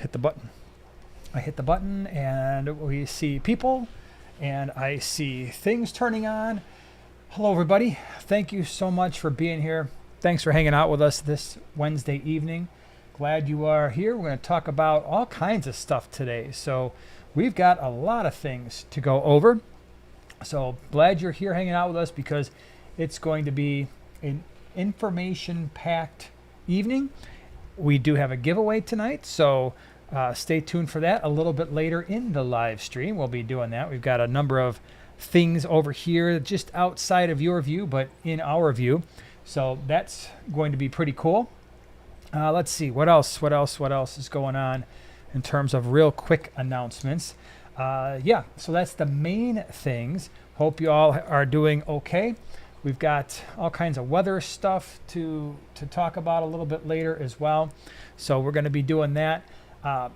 hit the button. I hit the button and we see people and I see things turning on. Hello, everybody. Thank you so much for being here. Thanks for hanging out with us this Wednesday evening. Glad you are here. We're going to talk about all kinds of stuff today. So we've got a lot of things to go over. So glad you're here hanging out with us because it's going to be an information-packed evening. We do have a giveaway tonight, so stay tuned for that. A little bit later in the live stream, we'll be doing that. We've got a number of things over here just outside of your view, but in our view. So that's going to be pretty cool. Let's see, what else is going on in terms of real quick announcements. So that's the main things. Hope you all are doing okay. We've got all kinds of weather stuff to talk about a little bit later as well. So we're going to be doing that. Hold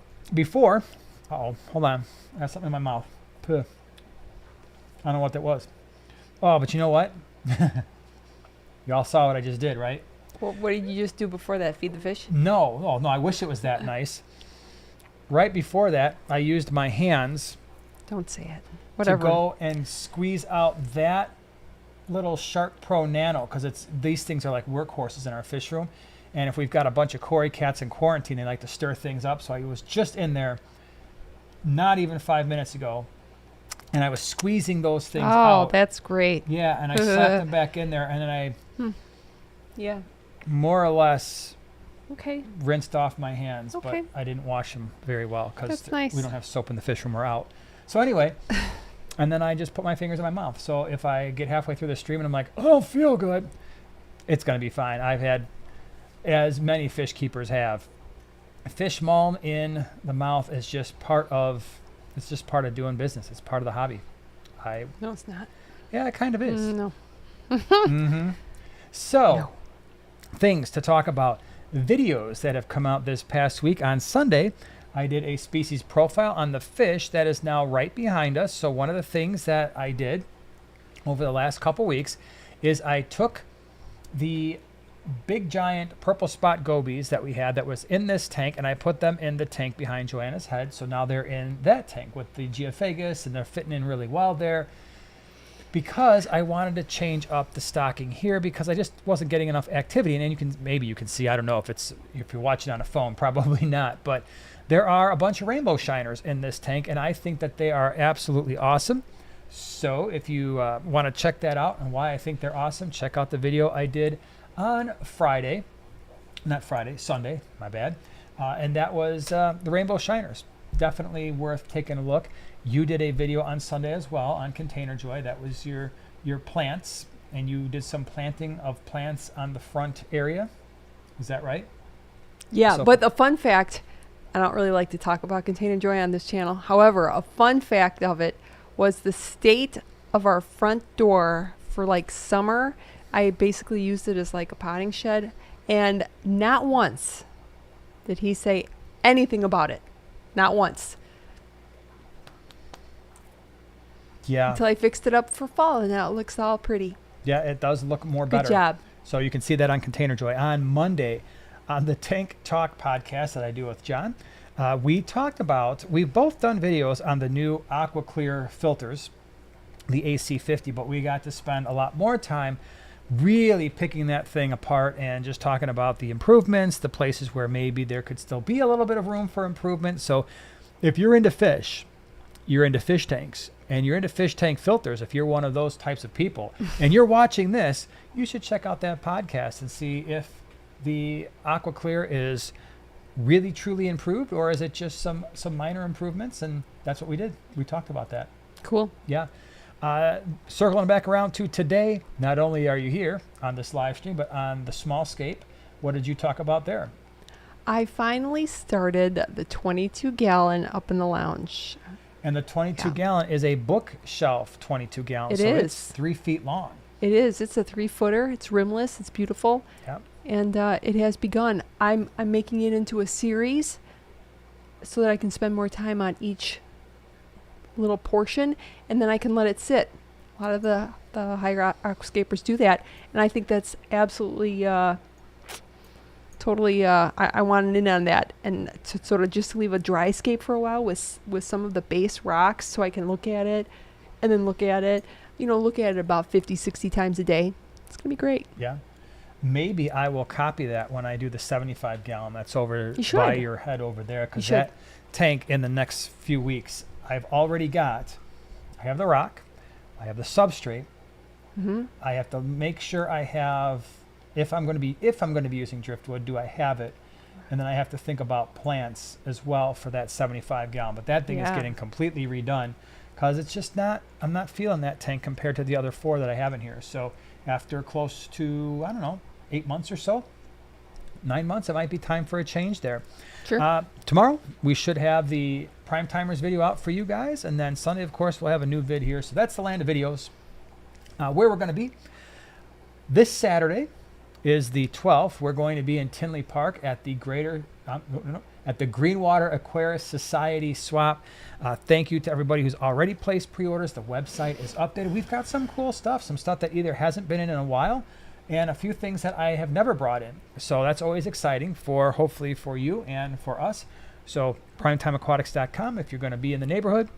on. I got something in my mouth. Puh. I don't know what that was. Oh, but you know what? Y'all saw what I just did, right? Well, what did you just do before that? Feed the fish? No. Oh, no, I wish it was that nice. Right before that, I used my hands. Don't say it. Whatever. To go and squeeze out that little Shark Pro Nano, because these things are like workhorses in our fish room. And if we've got a bunch of Cory cats in quarantine, they like to stir things up. So I was just in there not even 5 minutes ago, and I was squeezing those things out. Oh, that's great. Yeah, and I slapped them back in there, and then I more or less rinsed off my hands, but I didn't wash them very well because we don't have soap in the fish room. We're out. So anyway, and then I just put my fingers in my mouth. So if I get halfway through the stream and I'm like, I don't feel good, it's going to be fine. I've had, as many fish keepers have, fish malm in the mouth is just part of doing business. It's part of the hobby. No, it's not. Yeah, it kind of is. No. Mm-hmm. So, things to talk about. Videos that have come out this past week. On Sunday, I did a species profile on the fish that is now right behind us. So one of the things that I did over the last couple weeks is I took the big giant purple spot gobies that we had that was in this tank, and I put them in the tank behind Joanna's head. So now they're in that tank with the geophagus, and they're fitting in really well there, because I wanted to change up the stocking here because I just wasn't getting enough activity. And then maybe you can see, I don't know if you're watching on a phone, probably not, but there are a bunch of rainbow shiners in this tank, and I think that they are absolutely awesome. So if you want to check that out and why I think they're awesome, check out the video I did on Sunday, my bad. And that was the rainbow shiners. Definitely worth taking a look. You did a video on Sunday as well on Container Joy. That was your plants, and you did some planting of plants on the front area. Is that right? Yeah, but the fun fact, I don't really like to talk about Container Joy on this channel. However, a fun fact of it was the state of our front door for like summer. I basically used it as like a potting shed, and not once did he say anything about it. Not once. Yeah. Until I fixed it up for fall, and now it looks all pretty. Yeah, it does look more better. Good job. So you can see that on Container Joy. On Monday, on the Tank Talk podcast that I do with John, we've both done videos on the new Aqua Clear filters, the AC50, but we got to spend a lot more time really picking that thing apart and just talking about the improvements, the places where maybe there could still be a little bit of room for improvement. So if you're into fish, you're into fish tanks, and you're into fish tank filters, if you're one of those types of people, and you're watching this, you should check out that podcast and see if the Aqua Clear is really truly improved, or is it just some minor improvements. And that's what we did. We talked about that. Cool. Yeah. Circling back around to today, not only are you here on this live stream, but on the small scape, what did you talk about there? I finally started the 22-gallon up in the lounge. And the 22-gallon is a bookshelf 22-gallon. So it's 3 feet long. It is. It's a 3-footer. It's rimless. It's beautiful. Yep. And it has begun. I'm making it into a series so that I can spend more time on each little portion, and then I can let it sit. A lot of the higher aquascapers do that, and I think that's absolutely totally. I wanted in on that, and to sort of just leave a dry scape for a while with some of the base rocks, so I can look at it, and then look at it. Look at it about 50, 60 times a day. It's gonna be great. Yeah. Maybe I will copy that when I do the 75 gallon that's over You should. by your head over there, because should. that tank in the next few weeks, I have the rock, I have the substrate. Mm-hmm. I have to make sure I have, if I'm going to be using driftwood, do I have it? And then I have to think about plants as well for that 75 gallon. But that thing is getting completely redone, because it's just I'm not feeling that tank compared to the other 4 that I have in here. So after close to, I don't know, 8 months or so, 9 months, it might be time for a change there. Sure. Tomorrow we should have the Prime Timers video out for you guys, and then Sunday, of course, we'll have a new vid here. So that's the land of videos. Where we're going to be this Saturday is the 12th. We're going to be in Tinley Park at the at the Greenwater Aquarius Society swap. Thank you to everybody who's already placed pre-orders. The website is updated. We've got some cool stuff, some stuff that either hasn't been in a while, and a few things that I have never brought in. So that's always exciting hopefully for you and for us. So primetimeaquatics.com, if you're going to be in the neighborhood,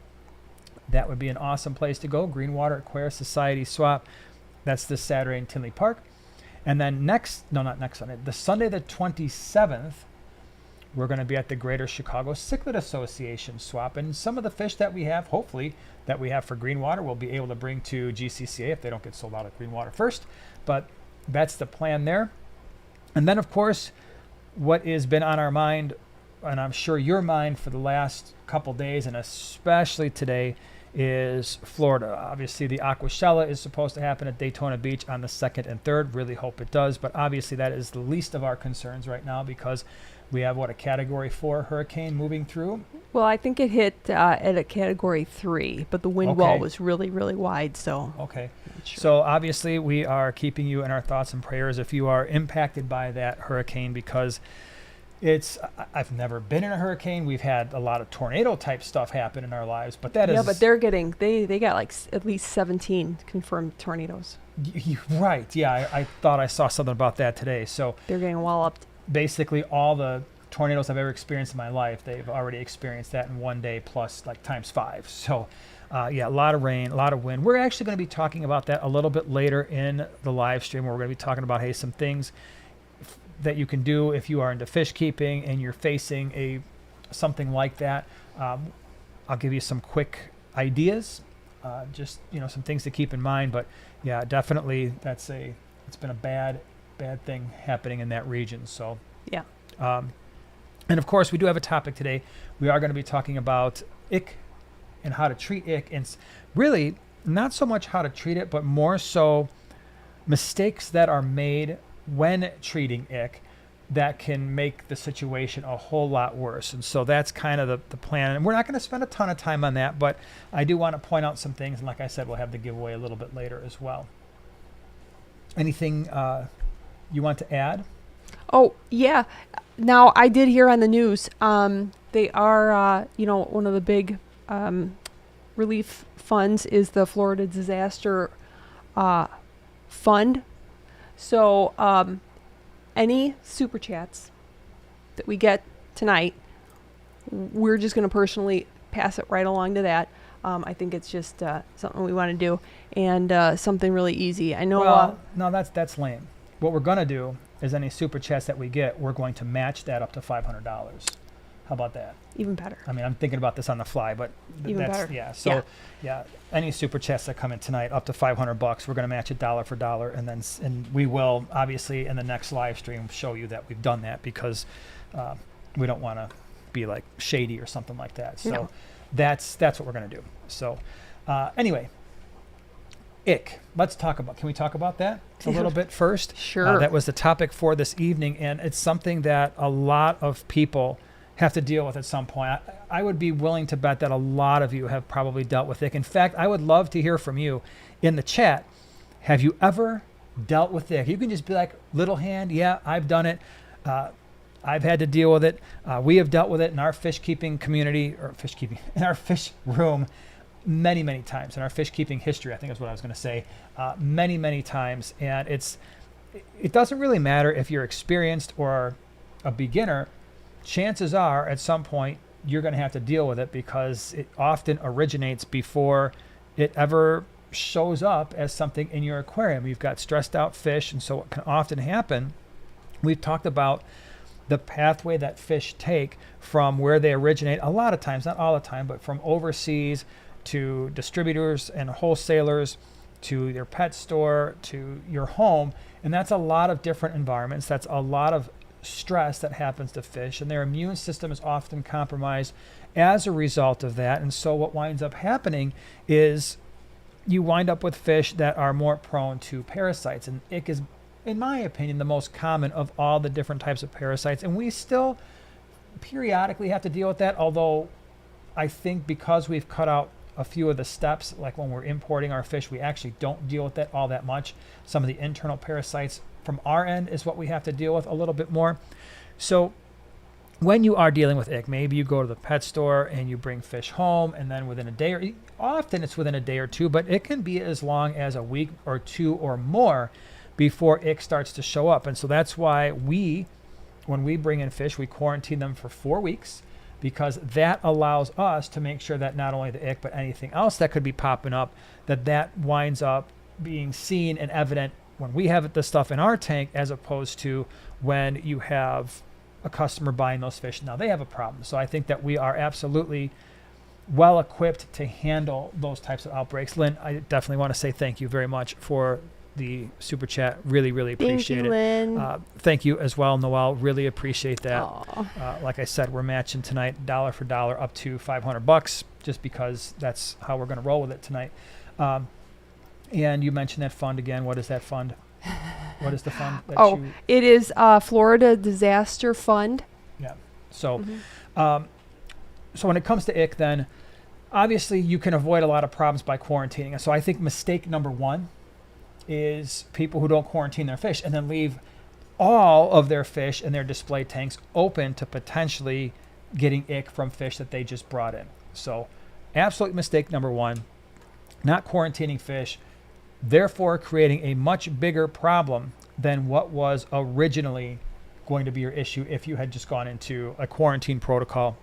that would be an awesome place to go. Greenwater Aquarius Society swap. That's this Saturday in Tinley Park. And then not next Sunday, the Sunday the 27th, we're going to be at the Greater Chicago Cichlid Association swap. And some of the fish that we have, hopefully, that we have for Greenwater, we'll be able to bring to GCCA if they don't get sold out at Greenwater first. But that's the plan there. And then, of course, what has been on our mind, and I'm sure your mind for the last couple days, and especially today, is Florida. Obviously, the Aquashella is supposed to happen at Daytona Beach on the 2nd and 3rd. Really hope it does, but obviously that is the least of our concerns right now, because we have, a Category 4 hurricane moving through? Well, I think it hit at a Category 3, but the wind wall was really, really wide, so... Okay. Sure. So obviously we are keeping you in our thoughts and prayers if you are impacted by that hurricane, because I've never been in a hurricane. We've had a lot of tornado type stuff happen in our lives, but that is... Yeah, but they got like at least 17 confirmed tornadoes. Right, yeah, I thought I saw something about that today. So they're getting walloped. Basically all the tornadoes I've ever experienced in my life, they've already experienced that in one day, plus like times 5. So a lot of rain, a lot of wind. We're actually going to be talking about that a little bit later in the live stream, where we're going to be talking about, some things that you can do if you are into fish keeping and you're facing something like that. I'll give you some quick ideas, just some things to keep in mind. But yeah, definitely it's been a bad thing happening in that region. So yeah. And of course, we do have a topic today. We are going to be talking about ick and how to treat ick, and really not so much how to treat it, but more so mistakes that are made when treating ick that can make the situation a whole lot worse. And so that's kind of the plan. And we're not going to spend a ton of time on that, but I do want to point out some things. And like I said, we'll have the giveaway a little bit later as well. Anything you want to add? Oh, yeah. Now, I did hear on the news, they are, one of the big relief funds is the Florida Disaster Fund. So any super chats that we get tonight, we're just going to personally pass it right along to that. I think it's just something we want to do, and something really easy. I know. Well, no, that's lame. What we're going to do is any super chats that we get, we're going to match that up to $500. How about that? Even better. I mean, I'm thinking about this on the fly, but Even that's better. Yeah. So yeah, any super chats that come in tonight up to $500, we're going to match it dollar for dollar, and we will obviously in the next live stream show you that we've done that, because we don't want to be like shady or something like that. So No. that's what we're going to do. So anyway, ick. Can we talk about that a little bit first? Sure. That was the topic for this evening, and it's something that a lot of people have to deal with at some point. I would be willing to bet that a lot of you have probably dealt with ick. In fact, I would love to hear from you in the chat. Have you ever dealt with ick? You can just be like, little hand, yeah, I've done it. I've had to deal with it. We have dealt with it in our fish keeping community, in our fish room many, many times. In our fish keeping history, I think is what I was going to say, many, many times. And it doesn't really matter if you're experienced or a beginner, chances are at some point you're going to have to deal with it because it often originates before it ever shows up as something in your aquarium. You've got stressed out fish, and so what can often happen, we've talked about the pathway that fish take from where they originate, a lot of times, not all the time, but from overseas to distributors and wholesalers to your pet store to your home. And that's a lot of different environments. That's a lot of stress that happens to fish, and their immune system is often compromised as a result of that. And so what winds up happening is you wind up with fish that are more prone to parasites. And ick is, in my opinion, the most common of all the different types of parasites. And we still periodically have to deal with that, although I think because we've cut out a few of the steps, like when we're importing our fish, we actually don't deal with that all that much. Some of the internal parasites from our end is what we have to deal with a little bit more. So when you are dealing with ick, maybe you go to the pet store and you bring fish home, and then within a day, or often it's within a day or two, but it can be as long as a week or two or more before ick starts to show up. And so that's why when we bring in fish, we quarantine them for 4 weeks, because that allows us to make sure that not only the ick, but anything else that could be popping up, that winds up being seen and evident when we have the stuff in our tank, as opposed to when you have a customer buying those fish. Now they have a problem. So I think that we are absolutely well equipped to handle those types of outbreaks. Lynn, I definitely want to say thank you very much for the super chat. Really, really appreciate Thank you, Lynn. Thank you as well, Noelle. Really appreciate that. Like I said, we're matching tonight, dollar for dollar, up to $500, just because that's how we're going to roll with it tonight. And you mentioned that fund again. What is that fund? What is the fund? It is Florida Disaster Fund. Yeah. So, so when it comes to ick, then obviously you can avoid a lot of problems by quarantining. So I think mistake number one is people who don't quarantine their fish and then leave all of their fish in their display tanks open to potentially getting ick from fish that they just brought in. So absolute mistake number one, not quarantining fish, therefore creating a much bigger problem than what was originally going to be your issue if you had just gone into a quarantine protocol.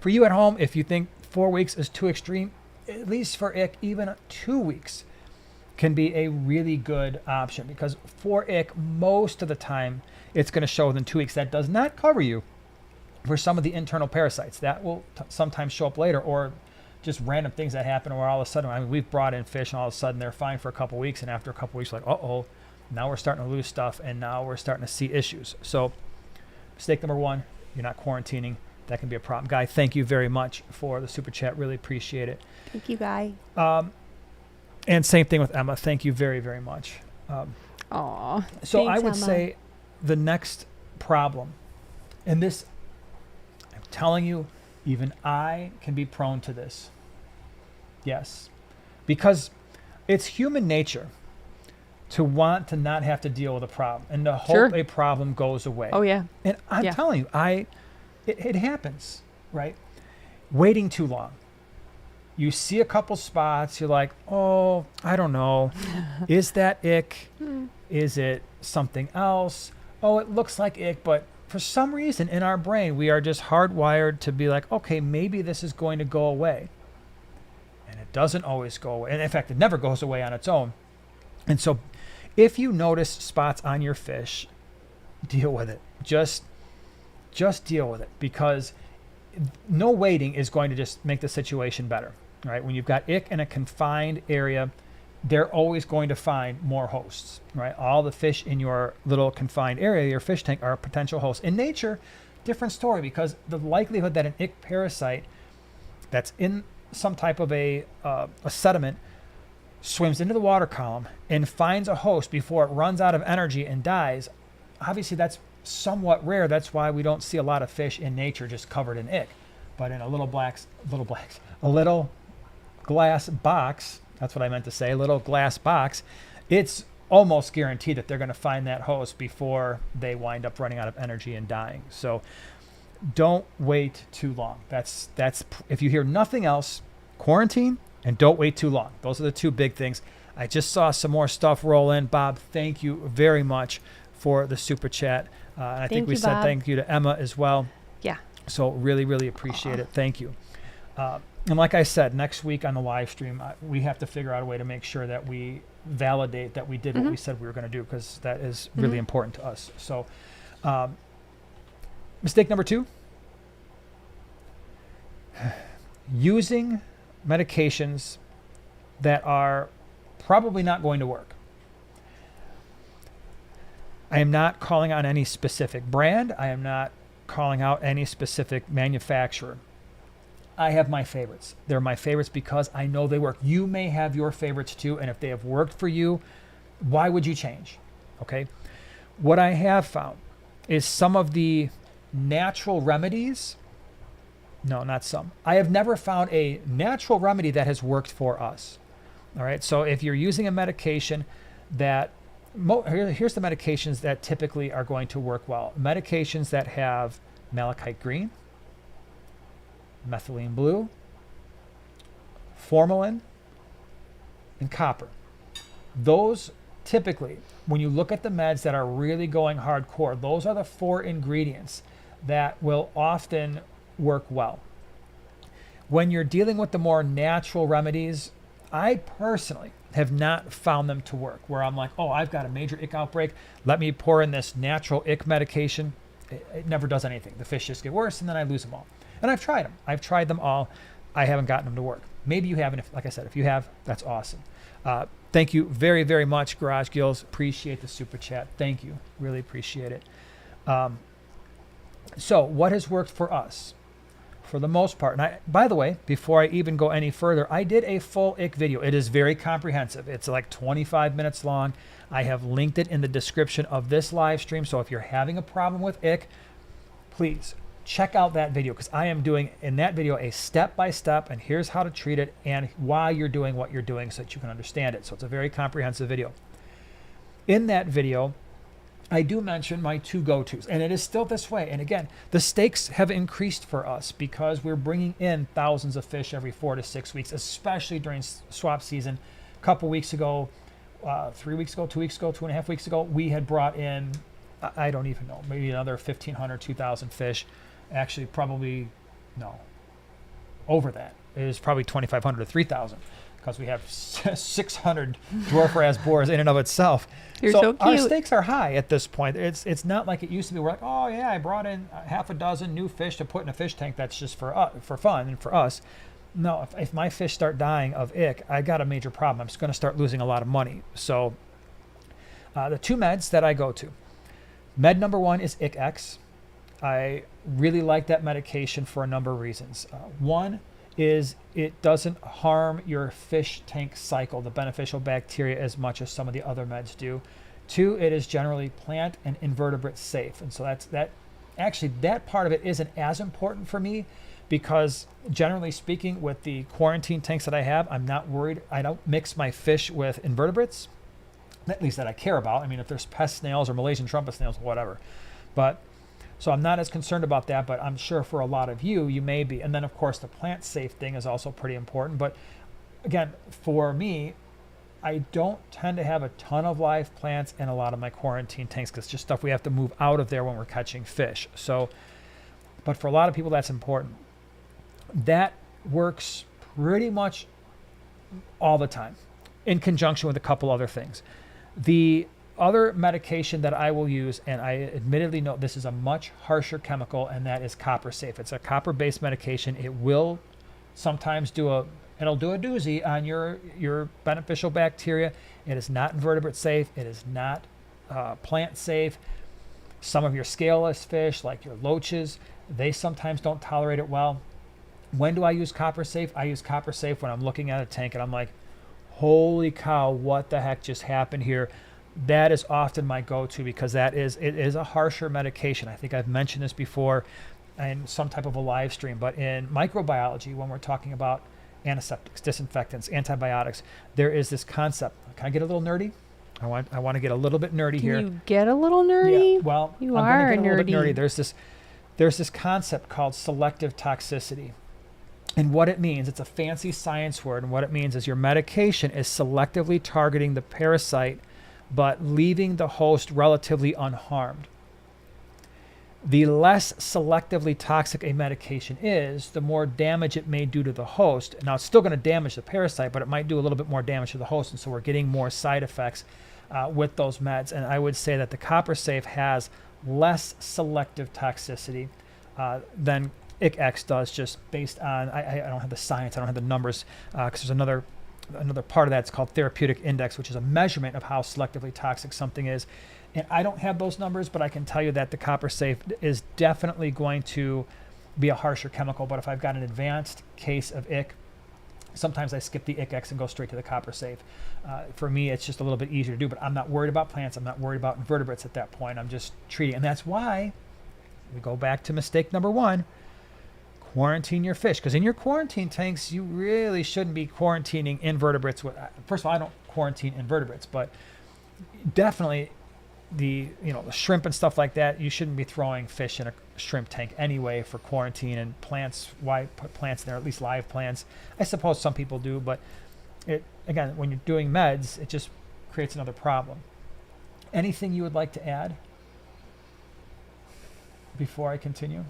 For you at home, if you think 4 weeks is too extreme, at least for ick, even 2 weeks can be a really good option, because for ick, most of the time it's going to show within 2 weeks. That does not cover you for some of the internal parasites that will sometimes show up later, or just random things that happen where all of a sudden, we've brought in fish and all of a sudden they're fine for a couple weeks, and after a couple weeks, like, now we're starting to lose stuff, and now we're starting to see issues. So mistake number one, you're not quarantining. That can be a problem. Guy, thank you very much for the super chat. Really appreciate it. Thank you, Guy. And same thing with Emma. Thank you very, very much. So thanks, I would Emma. say the next problem, and this, I'm telling you, even I can be prone to this. Yes. Because it's human nature to want to not have to deal with a problem and to hope a problem goes away. Oh, yeah. And I'm telling you, it happens, right? Waiting too long. You see a couple spots, you're like, I don't know. Is that ick? Is it something else? It looks like ick, but for some reason in our brain, we are just hardwired to be like, okay, maybe this is going to go away. And it doesn't always go away. And in fact, it never goes away on its own. And so if you notice spots on your fish, deal with it. Just deal with it, because no waiting is going to just make the situation better, right? When you've got ick in a confined area, they're always going to find more hosts, right? All the fish in your little confined area, your fish tank, are potential hosts. In nature, different story, because the likelihood that an ick parasite that's in some type of a sediment swims into the water column and finds a host before it runs out of energy and dies, obviously that's somewhat rare. That's why we don't see a lot of fish in nature just covered in ick. But in a little glass box, that's what I meant to say, a little glass box, it's almost guaranteed that they're going to find that host before they wind up running out of energy and dying. So don't wait too long. That's if you hear nothing else, quarantine and don't wait too long. Those are the two big things. I just saw some more stuff roll in. Bob, thank you very much for the super chat. And I think we said thank you to Emma as well. Yeah. So really, really appreciate it. Thank you. And like I said, next week on the live stream, we have to figure out a way to make sure that we validate that we did what we said we were going to do, because that is really important to us. So mistake number 2, using medications that are probably not going to work. I am not calling on any specific brand. I am not calling out any specific manufacturer. I have my favorites. They're my favorites because I know they work. You may have your favorites too, and if they have worked for you, why would you change? Okay. What I have found is some of the natural remedies. No, not some. I have never found a natural remedy that has worked for us. All right. So if you're using a medication that, here's the medications that typically are going to work well. Medications that have malachite green, methylene blue, formalin, and copper. Those typically, when you look at the meds that are really going hardcore, those are the 4 ingredients that will often work well. When you're dealing with the more natural remedies, I personally have not found them to work, where I'm like, oh, I've got a major ick outbreak, let me pour in this natural ick medication. It never does anything. The fish just get worse, and then I lose them all. And I've tried them. I've tried them all. I haven't gotten them to work. Maybe you haven't. Like I said, if you have, that's awesome. Thank you very, very much, Garage Gills. Appreciate the super chat. Thank you. Really appreciate it. So what has worked for us? For the most part, and by the way, before I even go any further, I did a full ick video. It is very comprehensive. It's like 25 minutes long. I have linked it in the description of this live stream. So if you're having a problem with ick, please check out that video, because I am doing in that video a step-by-step, and here's how to treat it and why you're doing what you're doing so that you can understand it. So it's a very comprehensive video. In that video, I do mention my 2 go-tos, and it is still this way. And again, the stakes have increased for us because we're bringing in thousands of fish every 4 to 6 weeks, especially during swap season. A couple weeks ago, 3 weeks ago, 2 weeks ago, 2.5 weeks ago, we had brought in, I don't even know, maybe another 1,500, 2,000 fish. Actually, probably, no, over that. It is probably 2,500 to 3,000, because we have 600 dwarf wrasse boars in and of itself. You're so cute. Our stakes are high at this point. It's not like it used to be. We're like, oh yeah, I brought in half a dozen new fish to put in a fish tank. That's just for fun and for us. No, if my fish start dying of ick, I got a major problem. I'm just going to start losing a lot of money. So the 2 meds that I go to. Med number 1 is IckX. I really like that medication for a number of reasons. One is it doesn't harm your fish tank cycle, the beneficial bacteria, as much as some of the other meds do. 2, it is generally plant and invertebrate safe. And so that part of it isn't as important for me, because generally speaking, with the quarantine tanks that I have, I'm not worried. I don't mix my fish with invertebrates, at least that I care about. I mean, if there's pest snails or Malaysian trumpet snails, whatever. So I'm not as concerned about that, but I'm sure for a lot of you may be. And then, of course, the plant safe thing is also pretty important. But again, for me, I don't tend to have a ton of live plants in a lot of my quarantine tanks, because it's just stuff we have to move out of there when we're catching fish. So, but for a lot of people, that's important. That works pretty much all the time in conjunction with a couple other things. The other medication that I will use, and I admittedly know this is a much harsher chemical, and that is copper safe. It's a copper-based medication. It will sometimes it'll do a doozy on your beneficial bacteria. It is not invertebrate safe. It is not plant safe. Some of your scaleless fish, like your loaches, they sometimes don't tolerate it well. When do I use copper safe? I use copper safe when I'm looking at a tank and I'm like, holy cow, what the heck just happened here? That is often my go-to, because it is a harsher medication. I think I've mentioned this before in some type of a live stream, but in microbiology, when we're talking about antiseptics, disinfectants, antibiotics, there is this concept. Can I get a little nerdy? I want to get a little bit nerdy here. Can you get a little nerdy? Yeah, well, I'm going to get a little bit nerdy. There's this concept called selective toxicity. And what it means, it's a fancy science word, and what it means is your medication is selectively targeting the parasite but leaving the host relatively unharmed. the less selectively toxic a medication is, the more damage it may do to the host. Now, it's still going to damage the parasite, but it might do a little bit more damage to the host, and so we're getting more side effects with those meds. And I would say that the Copper Safe has less selective toxicity than ICX does, just based on, I don't have the science, I don't have the numbers, because there's another part of that. It's called therapeutic index, which is a measurement of how selectively toxic something is. And I don't have those numbers, but I can tell you that the Copper Safe is definitely going to be a harsher chemical. But if I've got an advanced case of ick, sometimes I skip the ICX and go straight to the Copper Safe. For me, it's just a little bit easier to do, but I'm not worried about plants. I'm not worried about invertebrates at that point. I'm just treating. And that's why we go back to mistake number 1, quarantine your fish. Because in your quarantine tanks, you really shouldn't be quarantining invertebrates. First of all, I don't quarantine invertebrates, but definitely the shrimp and stuff like that, you shouldn't be throwing fish in a shrimp tank anyway for quarantine. And plants, why put plants in there, at least live plants? I suppose some people do, but again, when you're doing meds, it just creates another problem. Anything you would like to add before I continue?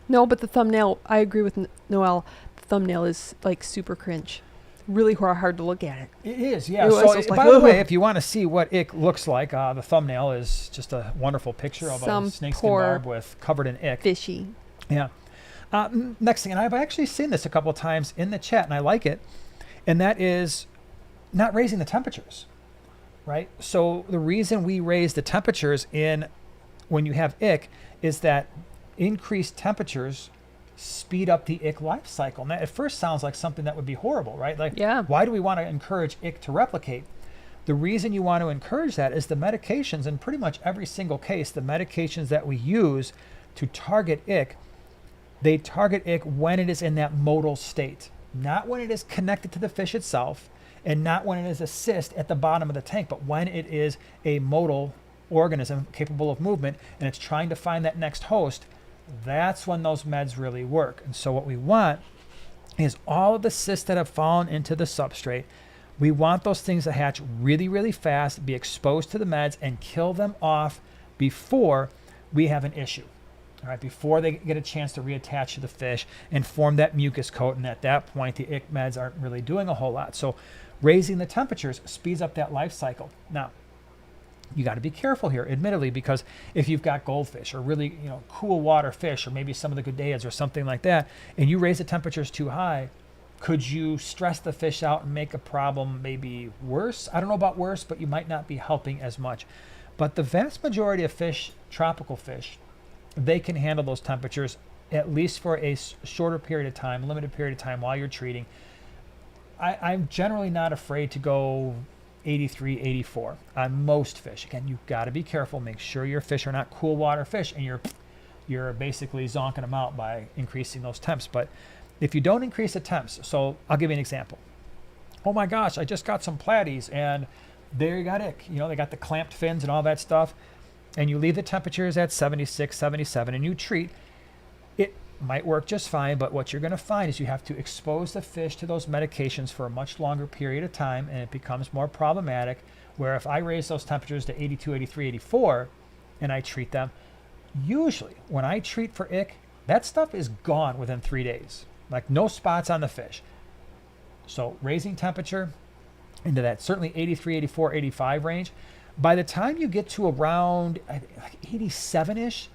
No, but the thumbnail, I agree with Noelle. The thumbnail is like super cringe. Really hard to look at it. It is, yeah. By the way, if you want to see what ick looks like, the thumbnail is just a wonderful picture of a snakeskin barb covered in ick. Fishy. Yeah. Next thing, and I've actually seen this a couple of times in the chat, and I like it, and that is not raising the temperatures, right? So the reason we raise the temperatures when you have ick is that increased temperatures speed up the ick life cycle. And that at first sounds like something that would be horrible, right? Like, why do we want to encourage ick to replicate? The reason you want to encourage that is the medications, in pretty much every single case, the medications that we use to target ick, they target ick when it is in that motile state, not when it is connected to the fish itself, and not when it is a cyst at the bottom of the tank, but when it is a motile organism capable of movement and it's trying to find that next host. That's when those meds really work. And so what we want is all of the cysts that have fallen into the substrate. We want those things to hatch really, really fast, be exposed to the meds, and kill them off before we have an issue. All right, before they get a chance to reattach to the fish and form that mucus coat. And at that point, the ick meds aren't really doing a whole lot. So raising the temperatures speeds up that life cycle. Now, you got to be careful here, admittedly, because if you've got goldfish or really, cool water fish, or maybe some of the gudeids or something like that, and you raise the temperatures too high, could you stress the fish out and make a problem maybe worse? I don't know about worse, but you might not be helping as much. But the vast majority of fish, tropical fish, they can handle those temperatures at least for a shorter period of time, limited period of time while you're treating. I'm generally not afraid to go 83, 84 on most fish. Again, you've got to be careful. Make sure your fish are not cool water fish and you're basically zonking them out by increasing those temps. But if you don't increase the temps, so I'll give you an example. Oh my gosh, I just got some platies and they got ick. They got the clamped fins and all that stuff. And you leave the temperatures at 76, 77 and you treat. It might work just fine, but what you're going to find is you have to expose the fish to those medications for a much longer period of time, and it becomes more problematic, where if I raise those temperatures to 82, 83, 84, and I treat them, usually when I treat for ick, that stuff is gone within 3 days. Like no spots on the fish. So raising temperature into that certainly 83, 84, 85 range, by the time you get to around 87-ish,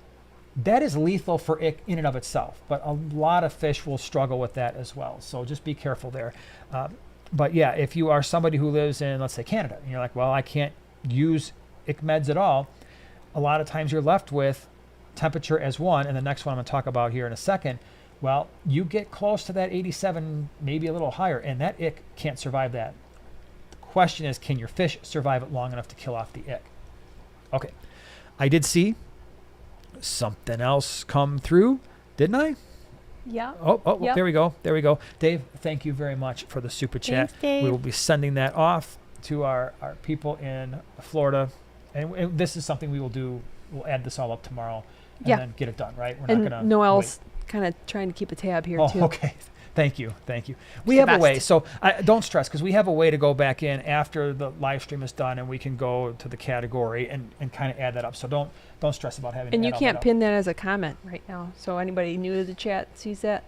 that is lethal for ick in and of itself, but a lot of fish will struggle with that as well. So just be careful there. But yeah, if you are somebody who lives in, let's say, Canada, and you're like, well, I can't use ick meds at all, a lot of times you're left with temperature as one, and the next one I'm going to talk about here in a second. Well, you get close to that 87, maybe a little higher, and that ick can't survive that. The question is, can your fish survive it long enough to kill off the ick? Okay, I did see something else come through, didn't I? Yeah. Oh, yep. There we go. Dave, thank you very much for the super chat. Thanks, Dave. We will be sending that off to our people in Florida. And this is something we will do. We'll add this all up tomorrow and then get it done, right? We're not going to Noelle's kind of trying to keep a tab here Oh, too. okay. Thank you. We the have a way. best. So don't stress, because we have a way to go back in after the live stream is done, and we can go to the category and kind of add that up. So don't stress about having. And to you add all can't that up. pin that as a comment right now. So anybody new to the chat sees that.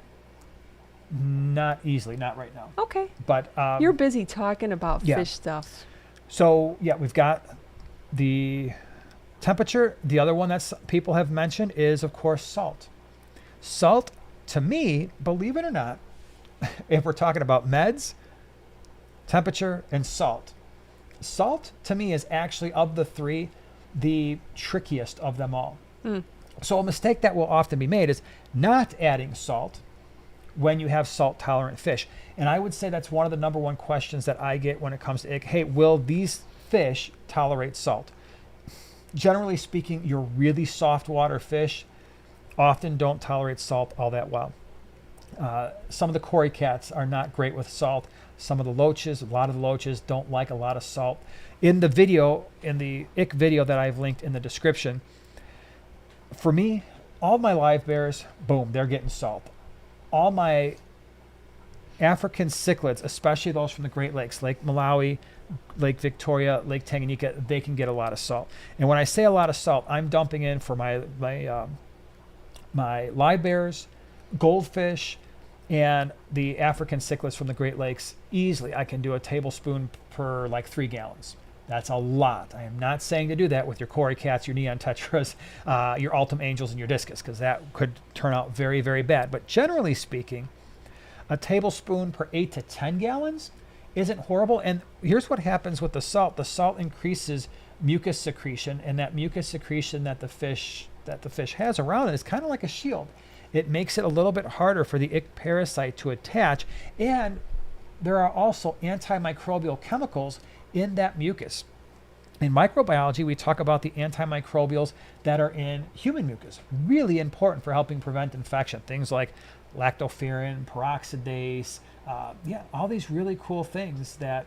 Not easily, not right now. Okay. But You're busy talking about yeah. fish stuff. So yeah, we've got the temperature. The other one that people have mentioned is, of course, salt. Salt, to me, believe it or not, if we're talking about meds, temperature, and salt, to me is actually, of the three, the trickiest of them all. So a mistake that will often be made is not adding salt when you have salt tolerant fish. And I would say that's one of the number one questions that I get when it comes to, hey, will these fish tolerate salt? Generally speaking, your really soft water fish often don't tolerate salt all that well. Some of the cory cats are not great with salt. Some of the loaches, a lot of the loaches don't like a lot of salt. In the video, in the ick video that I've linked in the description, for me, all my live bears, boom, they're getting salt. All my African cichlids, especially those from the Great Lakes, Lake Malawi, Lake Victoria, Lake Tanganyika, they can get a lot of salt. And when I say a lot of salt, I'm dumping in for my live bears, goldfish, and the African cichlids from the Great Lakes. Easily, I can do a tablespoon per like 3 gallons. That's a lot. I am not saying to do that with your cory cats, your neon tetras, your Altum angels, and your discus, because that could turn out very, very bad. But generally speaking, a tablespoon per 8 to 10 gallons isn't horrible. And here's what happens with the salt. The salt increases mucus secretion, and that mucus secretion that the fish has around it is kind of like a shield. It makes it a little bit harder for the ick parasite to attach. And there are also antimicrobial chemicals in that mucus. In microbiology, we talk about the antimicrobials that are in human mucus. Really important for helping prevent infection. Things like lactoferrin, peroxidase, all these really cool things that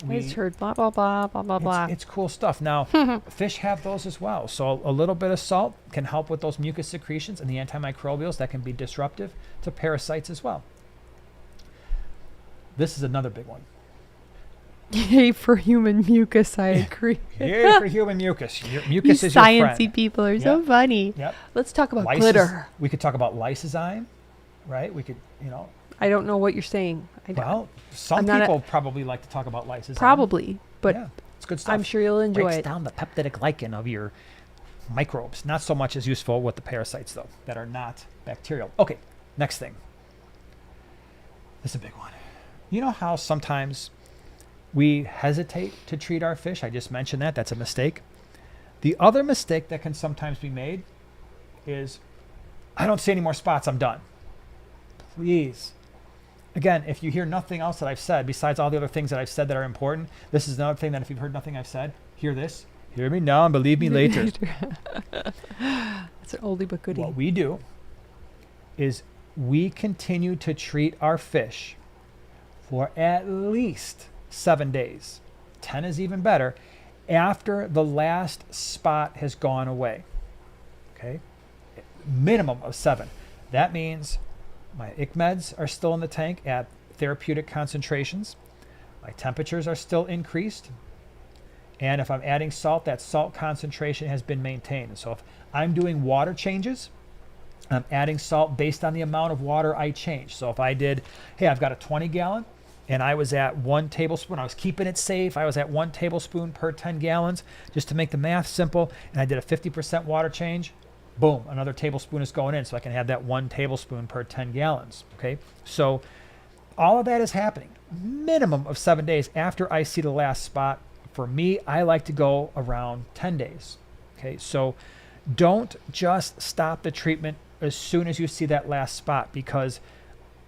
I just heard blah, blah, blah, blah, blah, blah. It's cool stuff. Now, fish have those as well. So a little bit of salt can help with those mucus secretions and the antimicrobials that can be disruptive to parasites as well. This is another big one. Yay for human mucus, I agree. Yay for human mucus. Mucus is These your friend. sciencey people are so funny. Yep. Let's talk about glitter. We could talk about lysozyme, right? We could, I don't know what you're saying. Well, some people probably like to talk about lysozyme. Probably, but yeah, it's good stuff. I'm sure you'll enjoy Breaks it. down the peptidic glycan of your microbes. Not so much as useful with the parasites, though, that are not bacterial. Okay, next thing. This is a big one. You know how sometimes we hesitate to treat our fish? I just mentioned that. That's a mistake. The other mistake that can sometimes be made is, I don't see any more spots, I'm done. Please. Again, if you hear nothing else that I've said, besides all the other things that I've said that are important, this is another thing that if you've heard nothing I've said, hear this. Hear me now and believe me later. It's an oldie but goodie. What we do is we continue to treat our fish for at least 7 days. 10 is even better, after the last spot has gone away. Okay? Minimum of 7. That means my ick meds are still in the tank at therapeutic concentrations. My temperatures are still increased. And if I'm adding salt, that salt concentration has been maintained. So if I'm doing water changes, I'm adding salt based on the amount of water I change. So if I did, hey, I've got a 20 gallon and I was at 1 tablespoon, I was keeping it safe. I was at 1 tablespoon per 10 gallons, just to make the math simple. And I did a 50% water change. Boom, another tablespoon is going in, so I can have that 1 tablespoon per 10 gallons, okay? So all of that is happening. Minimum of 7 days after I see the last spot. For me, I like to go around 10 days, okay? So don't just stop the treatment as soon as you see that last spot, because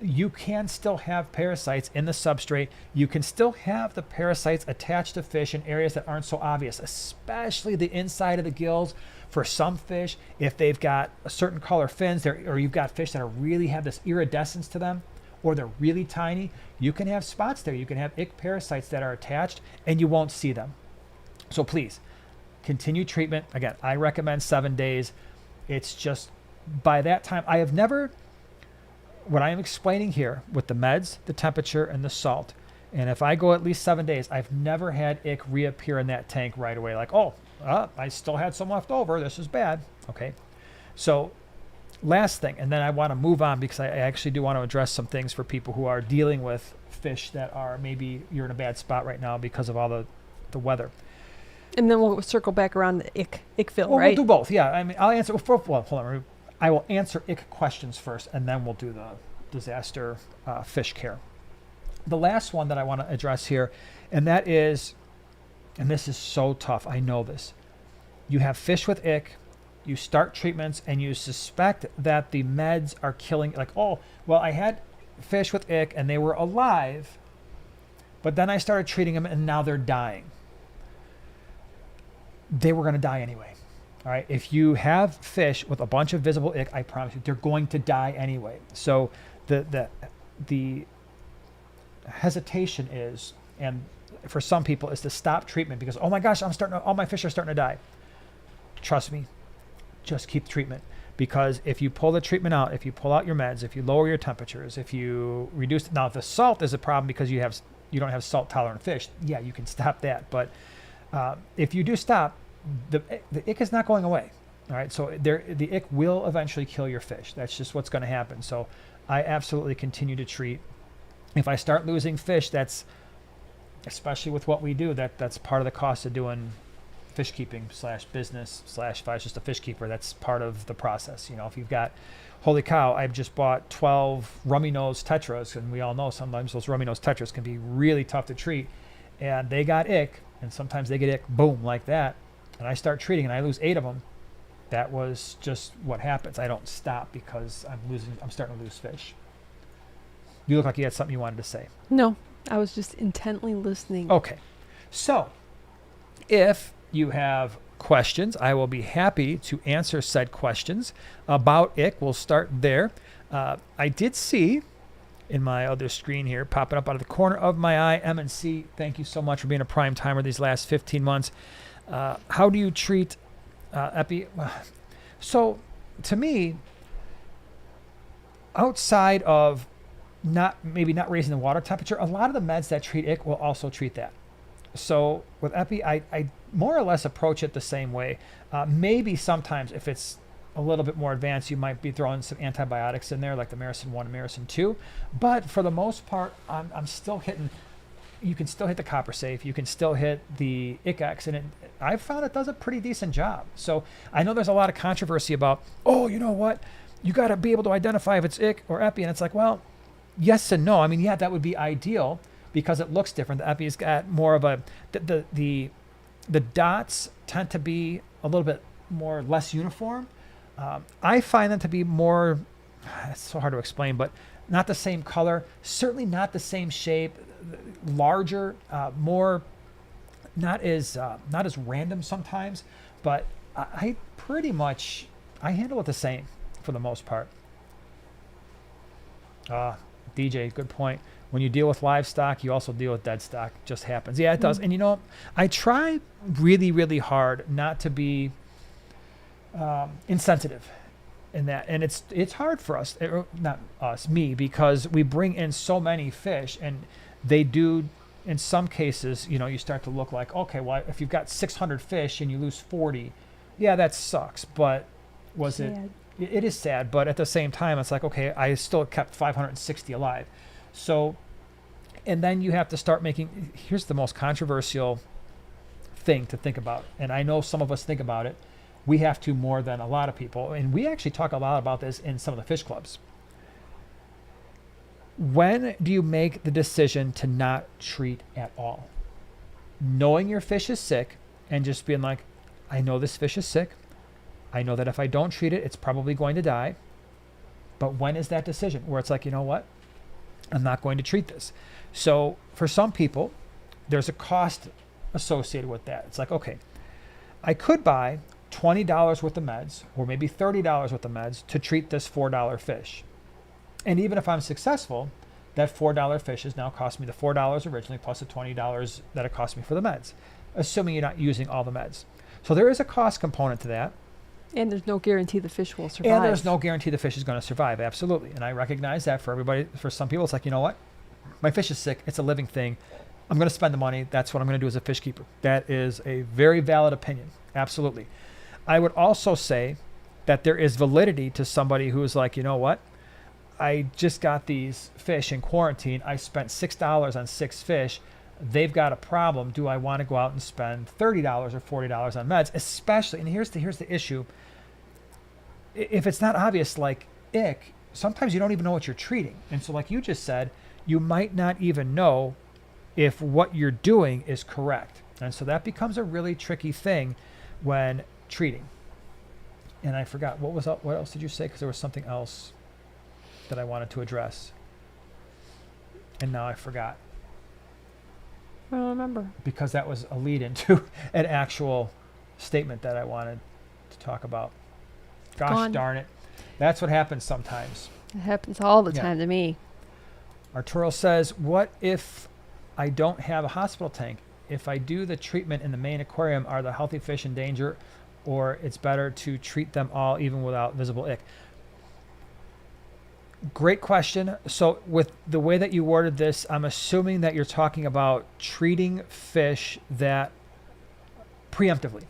you can still have parasites in the substrate. You can still have the parasites attached to fish in areas that aren't so obvious, especially the inside of the gills. For some fish, if they've got a certain color fins, or you've got fish that really have this iridescence to them, or they're really tiny, you can have spots there. You can have ick parasites that are attached and you won't see them. So please, continue treatment. Again, I recommend 7 days. It's just, by that time, I have never what I am explaining here with the meds, the temperature, and the salt, and if I go at least 7 days, I've never had ick reappear in that tank right away. Like, I still had some left over. This is bad. Okay. So last thing, and then I want to move on because I actually do want to address some things for people who are dealing with fish that are maybe you're in a bad spot right now because of all the weather. And then we'll circle back around the ick fill, well, right? We'll do both. Yeah. I mean, I'll answer. Well, hold on. I will answer ick questions first, and then we'll do the disaster fish care. The last one that I want to address here, and that is, and this is so tough. I know this. You have fish with ick. You start treatments, and you suspect that the meds are killing. Like, I had fish with ick, and they were alive, but then I started treating them, and now they're dying. They were going to die anyway. All right. If you have fish with a bunch of visible ick, I promise you, they're going to die anyway. So the hesitation is, and for some people, is to stop treatment because, oh my gosh, all my fish are starting to die. Trust me, just keep treatment, because if you pull the treatment out, if you pull out your meds, if you lower your temperatures, if you reduce, now if the salt is a problem because you don't have salt tolerant fish, yeah, you can stop that. But if you do stop, the ick is not going away. All right, so the ick will eventually kill your fish. That's just what's going to happen. So I absolutely continue to treat. If I start losing fish, that's, especially with what we do, that's part of the cost of doing fish keeping / business / if I was just a fish keeper, that's part of the process. If you've got, holy cow, I've just bought 12 rummy nose tetras, and we all know sometimes those rummy nose tetras can be really tough to treat, and they got ick, and sometimes they get ick, boom, like that, and I start treating and I lose 8 of them. That was just what happens. I don't stop because I'm starting to lose fish. You look like you had something you wanted to say. No, I was just intently listening. Okay. So if you have questions, I will be happy to answer said questions about ick. We'll start there. I did see in my other screen here, popping up out of the corner of my eye, M&C, thank you so much for being a prime timer these last 15 months. How do you treat epi? So to me, outside of maybe not raising the water temperature, a lot of the meds that treat ick will also treat that. So with epi, I more or less approach it the same way. Maybe sometimes if it's a little bit more advanced, you might be throwing some antibiotics in there, like the Maricin 1 and Maricin 2. But for the most part, I'm still hitting. You can still hit the copper safe. You can still hit the ICX, and I've found it does a pretty decent job. So I know there's a lot of controversy about, you know what? You got to be able to identify if it's ick or epi, and it's like, well, yes and no. I mean, yeah, that would be ideal because it looks different. The epi's got more of a the dots tend to be a little bit less uniform. I find them to be more. It's so hard to explain, but not the same color. Certainly not the same shape. Larger, more, not as random sometimes. But I pretty much handle it the same for the most part. DJ, good point. When you deal with livestock, you also deal with dead stock. Just happens. Yeah, it does. And I try really, really hard not to be insensitive in that. And it's hard for us, not us, me, because we bring in so many fish, and they do, in some cases, you start to look like, okay, well, if you've got 600 fish and you lose 40, yeah, that sucks. But it is sad, but at the same time, it's like, okay, I still kept 560 alive. So, and then you have to start making, here's the most controversial thing to think about. And I know some of us think about it. We have to more than a lot of people. And we actually talk a lot about this in some of the fish clubs. When do you make the decision to not treat at all? Knowing your fish is sick and just being like, I know this fish is sick. I know that if I don't treat it, it's probably going to die. But when is that decision where it's like, you know what? I'm not going to treat this. So for some people, there's a cost associated with that. It's like, okay, I could buy $20 worth of meds or maybe $30 worth of meds to treat this $4 fish. And even if I'm successful, that $4 fish has now cost me the $4 originally plus the $20 that it cost me for the meds, assuming you're not using all the meds. So there is a cost component to that. And there's no guarantee the fish will survive. And there's no guarantee the fish is going to survive. Absolutely. And I recognize that for everybody. For some people, it's like, you know what? My fish is sick. It's a living thing. I'm going to spend the money. That's what I'm going to do as a fish keeper. That is a very valid opinion. Absolutely. I would also say that there is validity to somebody who is like, you know what? I just got these fish in quarantine. I spent $6 on 6 fish. They've got a problem. Do I want to go out and spend $30 or $40 on meds? Especially, and here's the issue. If it's not obvious, like ick, sometimes you don't even know what you're treating. And so like you just said, you might not even know if what you're doing is correct. And so that becomes a really tricky thing when treating. And I forgot, what else did you say? Because there was something else that I wanted to address. And now I forgot. I don't remember. Because that was a lead into an actual statement that I wanted to talk about. Gosh darn it. That's what happens sometimes. It happens all the time to me. Arturo says, what if I don't have a hospital tank? If I do the treatment in the main aquarium, are the healthy fish in danger, or it's better to treat them all even without visible ick? Great question. So with the way that you worded this, I'm assuming that you're talking about treating fish that preemptively,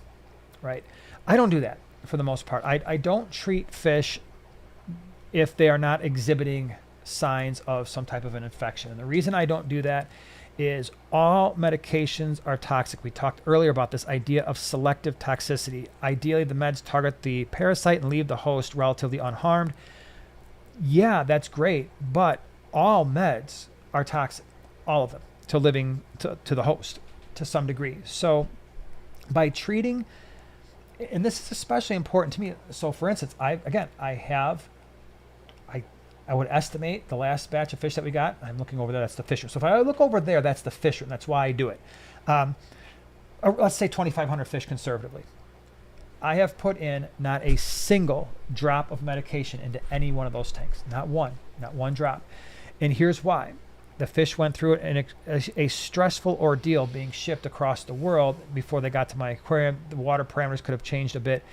right? I don't do that for the most part. I don't treat fish if they are not exhibiting signs of some type of an infection. And the reason I don't do that is all medications are toxic. We talked earlier about this idea of selective toxicity. Ideally, the meds target the parasite and leave the host relatively unharmed. Yeah, that's great, but all meds are toxic, all of them, to the host to some degree. So by treating, and this is especially important to me. So for instance, I would estimate the last batch of fish that we got. I'm looking over there, that's the fisher. So if I look over there, that's the fisher, and that's why I do it. Let's say 2,500 fish conservatively. I have put in not a single drop of medication into any one of those tanks. Not one drop. And here's why. The fish went through a stressful ordeal being shipped across the world before they got to my aquarium. The water parameters could have changed a bit.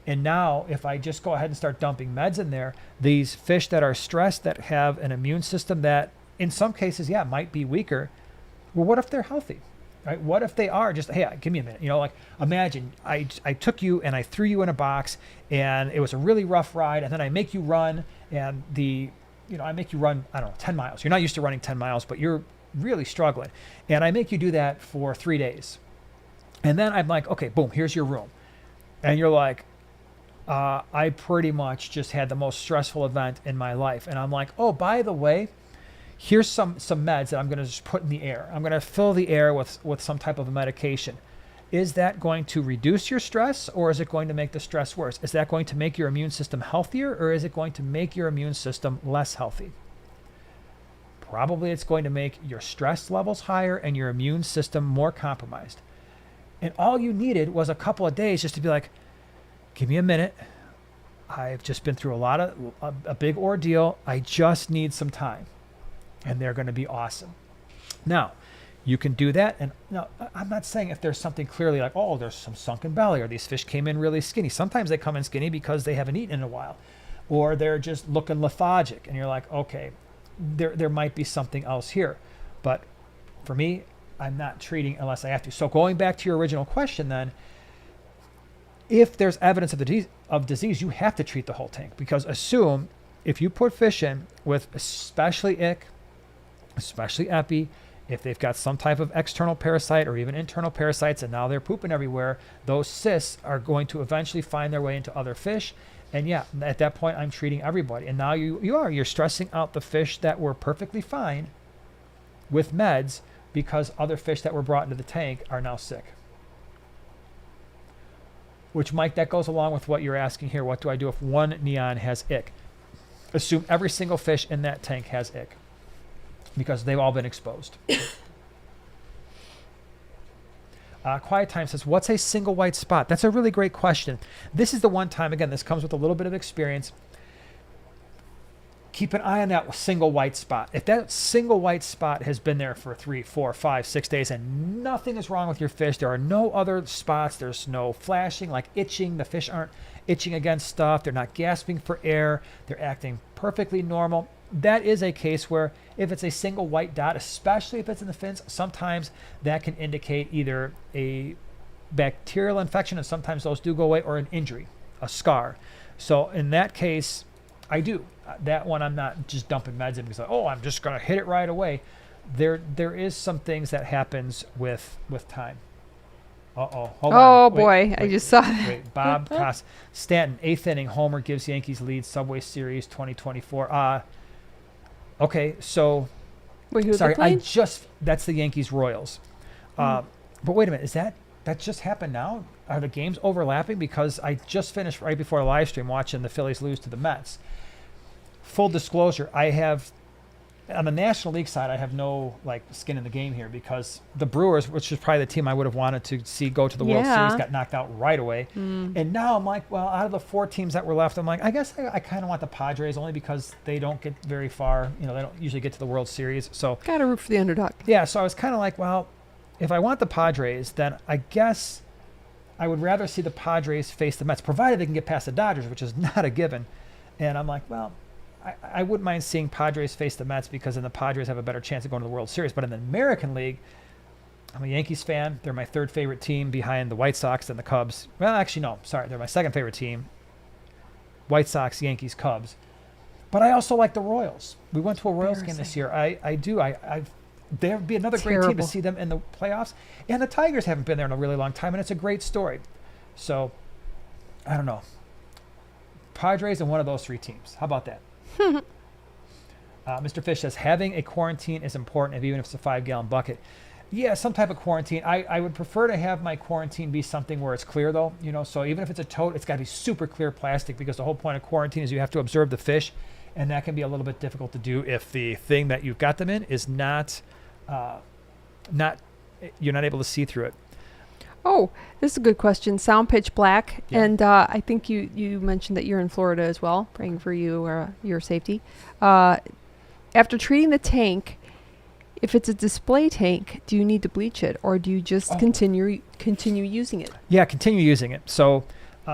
And now if I just go ahead and start dumping meds in there, these fish that are stressed, that have an immune system that in some cases, might be weaker. Well, what if they're healthy? Right? What if they are just, hey, give me a minute. Like imagine I took you and I threw you in a box and it was a really rough ride, and then I make you run and I make you run, 10 miles. You're not used to running 10 miles, but you're really struggling. And I make you do that for 3 days. And then I'm like, okay, boom, here's your room. And you're like, I pretty much just had the most stressful event in my life. And I'm like, oh, by the way, here's some meds that I'm going to just put in the air. I'm going to fill the air with some type of a medication. Is that going to reduce your stress, or is it going to make the stress worse? Is that going to make your immune system healthier, or is it going to make your immune system less healthy? Probably it's going to make your stress levels higher and your immune system more compromised. And all you needed was a couple of days just to be like, give me a minute. I've just been through a big ordeal. I just need some time. And they're going to be awesome. Now, you can do that. And no, I'm not saying if there's something clearly like, oh, there's some sunken belly, or these fish came in really skinny. Sometimes they come in skinny because they haven't eaten in a while, or they're just looking lethargic. And you're like, okay, there might be something else here. But for me, I'm not treating unless I have to. So going back to your original question then, if there's evidence of disease, you have to treat the whole tank, because assume if you put fish in with especially ick, especially epi, if they've got some type of external parasite or even internal parasites and now they're pooping everywhere, those cysts are going to eventually find their way into other fish. And at that point, I'm treating everybody. And now you're stressing out the fish that were perfectly fine with meds because other fish that were brought into the tank are now sick. Which, Mike, that goes along with what you're asking here. What do I do if one neon has ick? Assume every single fish in that tank has ick, because they've all been exposed. Quiet Time says, what's a single white spot? That's a really great question. This is the one time, again, this comes with a little bit of experience. keep an eye on that single white spot. If that single white spot has been there for 3, 4, 5, 6 days and nothing is wrong with your fish, there are no other spots, there's no flashing, like itching, the fish aren't itching against stuff, they're not gasping for air, they're acting perfectly normal. That is a case where if it's a single white dot, especially if it's in the fins, sometimes that can indicate either a bacterial infection, and sometimes those do go away, or an injury, a scar. So in that case, I do. That one I'm not just dumping meds in because, oh, I'm just going to hit it right away. There is some things that happens with time. Uh-oh. Hold on. Oh, boy. I just saw that. Wait. Bob Cost. Stanton, 8th inning, homer, gives Yankees lead, Subway Series 2024. Okay, so... Wait, who's sorry, playing? That's the Yankees Royals. But wait a minute, that just happened now? Are the games overlapping? Because I just finished right before the live stream watching the Phillies lose to the Mets. Full disclosure, I have, on the National League side, I have no skin in the game here because the Brewers, which is probably the team I would have wanted to see go to the World Series, got knocked out right away. And now I'm like, well, out of the 4 teams that were left, I'm like, I guess I kind of want the Padres only because they don't get very far. They don't usually get to the World Series. So gotta root for the underdog. Yeah, so I was kind of like, well, if I want the Padres, then I guess I would rather see the Padres face the Mets, provided they can get past the Dodgers, which is not a given. And I'm like, well, I wouldn't mind seeing Padres face the Mets because then the Padres have a better chance of going to the World Series. But in the American League, I'm a Yankees fan. They're my 3rd favorite team behind the White Sox and the Cubs. Well, actually, no. Sorry. They're my 2nd favorite team. White Sox, Yankees, Cubs. But I also like the Royals. We went to a Royals game this year. I do. There'd be another great team to see them in the playoffs. And the Tigers haven't been there in a really long time, and it's a great story. So, I don't know. Padres and one of those 3 teams. How about that? Mr. Fish says, having a quarantine is important, even if it's a 5-gallon bucket. Yeah, some type of quarantine. I would prefer to have my quarantine be something where it's clear, though. So even if it's a tote, it's got to be super clear plastic because the whole point of quarantine is you have to observe the fish, and that can be a little bit difficult to do if the thing that you've got them in is not you're not able to see through it. Oh, this is a good question. Sound pitch black. Yeah. And I think you mentioned that you're in Florida as well, praying for you or your safety. After treating the tank, if it's a display tank, do you need to bleach it or do you just continue using it? Yeah, continue using it. So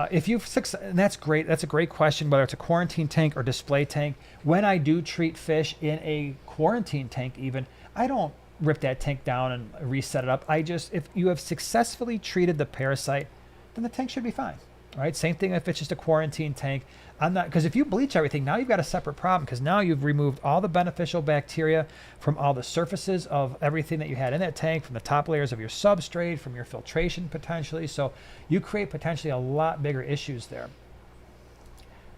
if you've and that's great. That's a great question, whether it's a quarantine tank or display tank. When I do treat fish in a quarantine tank even, I don't rip that tank down and reset it up. If you have successfully treated the parasite, then the tank should be fine. All right. Same thing if it's just a quarantine tank. Because if you bleach everything, now you've got a separate problem because now you've removed all the beneficial bacteria from all the surfaces of everything that you had in that tank, from the top layers of your substrate, from your filtration potentially. So you create potentially a lot bigger issues there.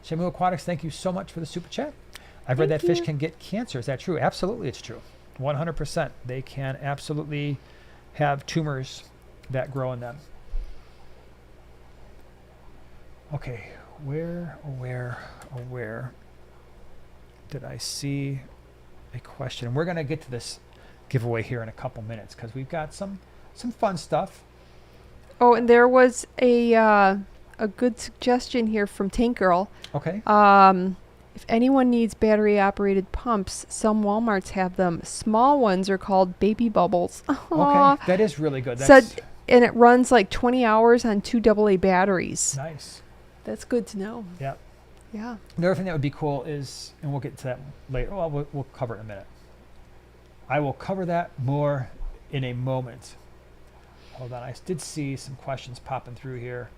Shamu Aquatics, thank you so much for the super chat. I've read that fish can get cancer. Is that true? Absolutely, it's true. 100%. They can absolutely have tumors that grow in them. Okay, where did I see a question? We're going to get to this giveaway here in a couple minutes because we've got some fun stuff. Oh, and there was a good suggestion here from Tank Girl. Okay. If anyone needs battery-operated pumps, some Walmarts have them. Small ones are called baby bubbles. Okay, that is really good. And it runs like 20 hours on 2 AA batteries. Nice. That's good to know. Yeah. Yeah. Another thing that would be cool is, and we'll get to that later. Well, we'll cover it in a minute. I will cover that more in a moment. Hold on. I did see some questions popping through here,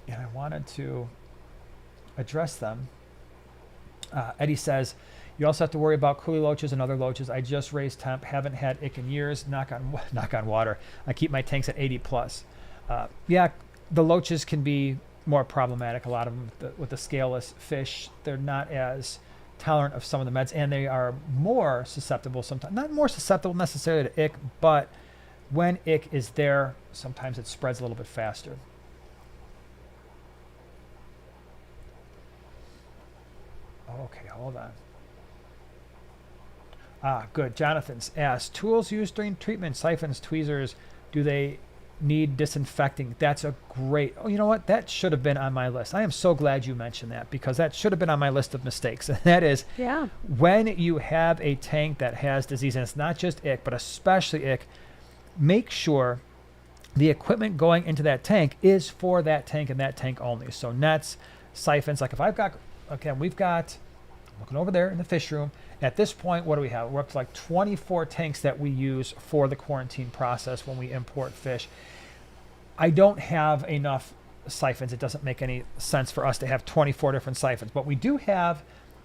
and I wanted to address them. Eddie says, you also have to worry about coolie loaches and other loaches. I just raised temp, haven't had ick in years. Knock on water. I keep my tanks at 80 plus. Yeah, the loaches can be more problematic. A lot of them with the scaleless fish, they're not as tolerant of some of the meds, and they are more susceptible sometimes. Not more susceptible necessarily to ick, but when ick is there, sometimes it spreads a little bit faster. Okay, hold on. Good. Jonathan's asked, tools used during treatment, siphons, tweezers, do they need disinfecting. That's a great, oh, you know what? That should have been on my list. I am so glad you mentioned that, because that should have been on my list of mistakes. And that is, when you have a tank that has disease, and it's not just ick, but especially ick, make sure the equipment going into that tank is for that tank and that tank only. So nets, siphons, like if I've got, okay, we've got, looking over there in the fish room, at this point, what do we have? We're up to like 24 tanks that we use for the quarantine process when we import fish. I don't have enough siphons. It doesn't make any sense for us to have 24 different siphons, but we do have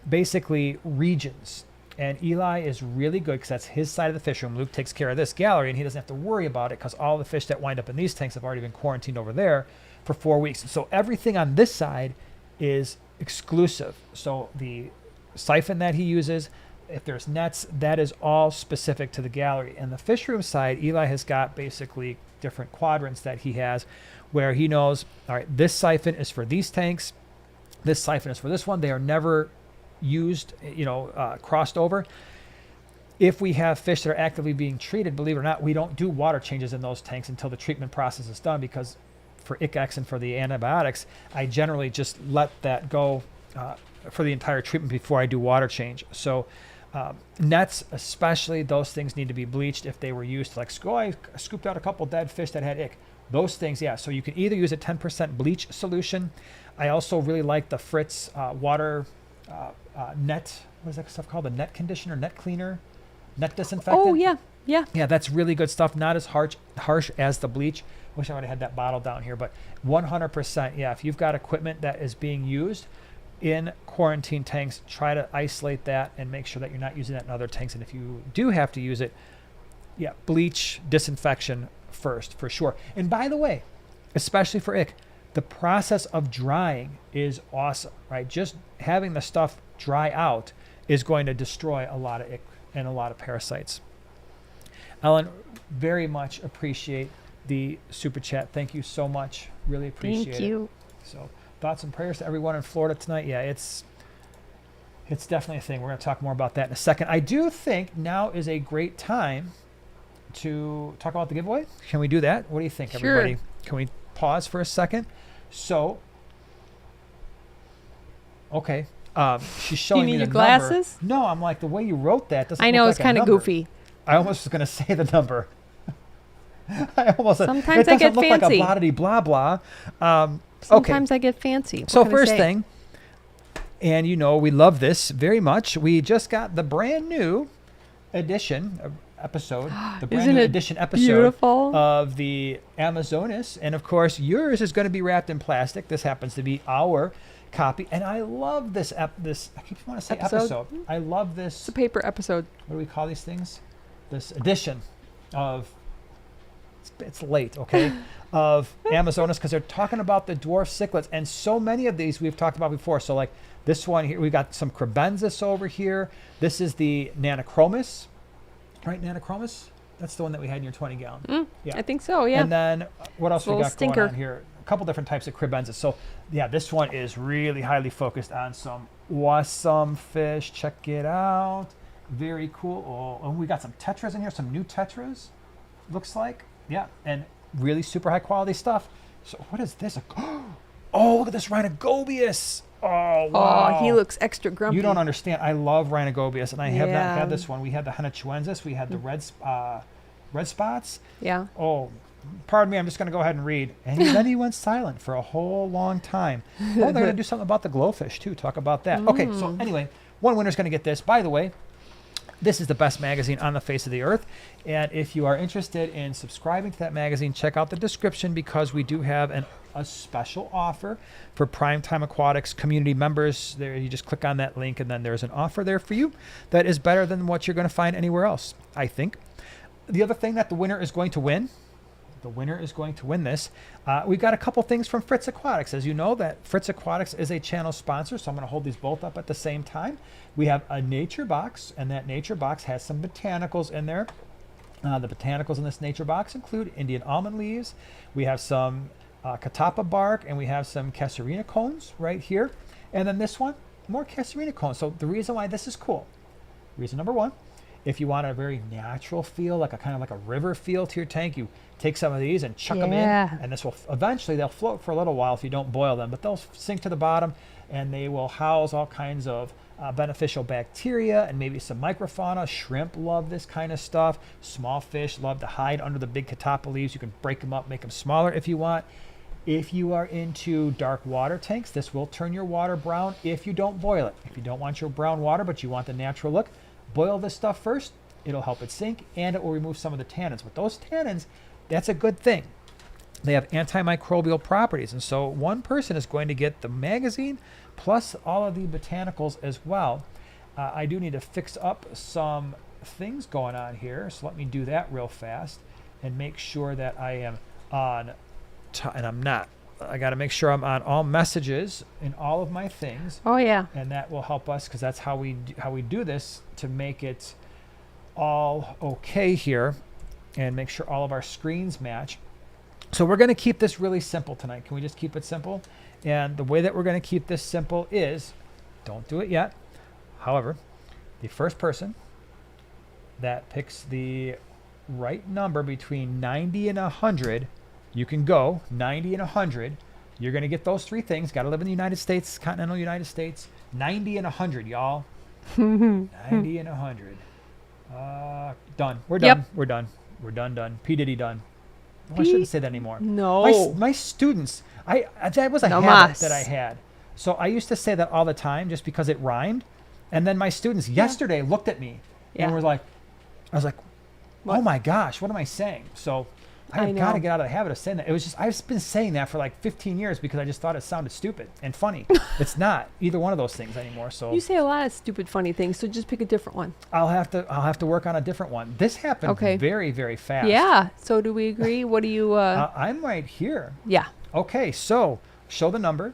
basically regions. And Eli is really good because that's his side of the fish room. Luke takes care of this gallery, and he doesn't have to worry about it because all the fish that wind up in these tanks have already been quarantined over there for 4 weeks. So everything on this side is exclusive. So the siphon that he uses, if there's nets, that is all specific to the gallery. And the fish room side, Eli has got basically different quadrants that he has where he knows, all right, this siphon is for these tanks, this siphon is for this one. They are never used, crossed over. If we have fish that are actively being treated, believe it or not, we don't do water changes in those tanks until the treatment process is done, because for ICX and for the antibiotics, I generally just let that go for the entire treatment before I do water change. So nets, especially, those things need to be bleached if they were used to, like, I scooped out a couple dead fish that had ick. Those things, yeah. So you can either use a 10% bleach solution. I also really like the Fritz water net, what is that stuff called? The net conditioner, net cleaner, net disinfectant. Oh, yeah. Yeah, that's really good stuff. Not as harsh as the bleach. Wish I would have had that bottle down here, but 100%, yeah. If you've got equipment that is being used in quarantine tanks, try to isolate that and make sure that you're not using that in other tanks. And if you do have to use it, yeah, bleach, disinfection first, for sure. And by the way, especially for ick, the process of drying is awesome, right? Just having the stuff dry out is going to destroy a lot of ick and a lot of parasites. Ellen, very much appreciate the super chat. Thank you so much. Really appreciate it. Thank you. So thoughts and prayers to everyone in Florida tonight. Yeah, it's definitely a thing. We're going to talk more about that in a second. I do think now is a great time to talk about the giveaway. Can we do that? What do you think, Sure. everybody? Can we pause for a second? So, okay. She's showing me need the your glasses? number. No, I'm like, the way you wrote that doesn't I know, look it's like a kind of number. goofy. I almost was going to say the number. I almost Sometimes it I get doesn't look fancy. like a blah-de blah blah. Sometimes I get fancy. What So can I first say? thing, and we love this very much. We just got the brand new edition episode, the brand Isn't new it edition episode beautiful? of the Amazonas, and of course yours is going to be wrapped in plastic. This happens to be our copy, and I love this. I keep wanting to say episode. I love this. It's a paper episode. What do we call these things? This edition of. It's late, okay, of Amazonas, because they're talking about the dwarf cichlids, and so many of these we've talked about before. So like this one here, we got some crebensis over here. This is the Nanochromis, right? Nanochromis? That's the one that we had in your 20 gallon. Yeah. I think so, yeah. And then what else we got stinker. going on here? A couple different types of crebensis. So yeah, this one is really highly focused on some awesome fish. Check it out. Very cool. Oh, and we got some tetras in here, some new tetras, looks like. Yeah, and really super high quality stuff. So what is this? Oh, look at this Rhinogobius. Oh, wow. Oh, he looks extra grumpy. You don't understand. I love Rhinogobius, and I have not had this one. We had the Henechuensis. We had the red spots. Yeah. Oh, pardon me. I'm just going to go ahead and read. And then he went silent for a whole long time. Oh, they're going to do something about the glowfish, too. Talk about that. Okay, so anyway, one winner's going to get this. By the way, this is the best magazine on the face of the earth. And if you are interested in subscribing to that magazine, check out the description, because we do have a special offer for Primetime Aquatics community members. There, you just click on that link, and then there's an offer there for you that is better than what you're going to find anywhere else, I think. The other thing that the winner is going to win, this. We've got a couple things from Fritz Aquatics. As you know, that Fritz Aquatics is a channel sponsor, so I'm going to hold these both up at the same time. We have a nature box, and that nature box has some botanicals in there. The botanicals in this nature box include Indian almond leaves. We have some catappa bark, and we have some casuarina cones right here. And then this one, more casuarina cones. So the reason why this is cool, reason number one, If you want a very natural feel, like a kind of like a river feel to your tank, you take some of these and chuck them in, and this will eventually they'll float for a little while if you don't boil them, but they'll sink to the bottom, and they will house all kinds of beneficial bacteria and maybe some microfauna. Shrimp love this kind of stuff. Small fish love to hide under the big catappa leaves. You can break them up, make them smaller if you want. If you are into dark water tanks, this will turn your water brown if you don't boil it. If you don't want your brown water, but you want the natural look, boil this stuff first. It'll help it sink, and it will remove some of the tannins. With those tannins, that's a good thing. They have antimicrobial properties, and so one person is going to get the magazine plus all of the botanicals as well. I do need to fix up some things going on here, so let me do that real fast and make sure that I am on and I'm not. I got to make sure I'm on all messages in all of my things. Oh yeah. And that will help us, because that's how we do this, to make it all okay here and make sure all of our screens match. So we're going to keep this really simple tonight. Can we just keep it simple? And the way that we're going to keep this simple is, don't do it yet. However, the first person that picks the right number between 90 and 100, you can go 90 and 100. You're going to get those three things. Got to live in the United States, continental United States. 90 and 100, y'all. 90 and 100. Done. We're done. Yep. We're done. We're done. P. Diddy done. Oh, I shouldn't say that anymore. No. My students, that was a No habit mas. that I had. So I used to say that all the time just because it rhymed. And then my students yesterday looked at me and were like, I was like, What? oh my gosh, what am I saying? So I've got to get out of the habit of saying that. It was just, I've been saying that for like 15 years because I just thought it sounded stupid and funny. It's not either one of those things anymore. So You say a lot of stupid, funny things, so just pick a different one. I'll have to work on a different one. This happened very, very fast. Yeah. So do we agree? What do you? I'm right here. Yeah. Okay, so show the number.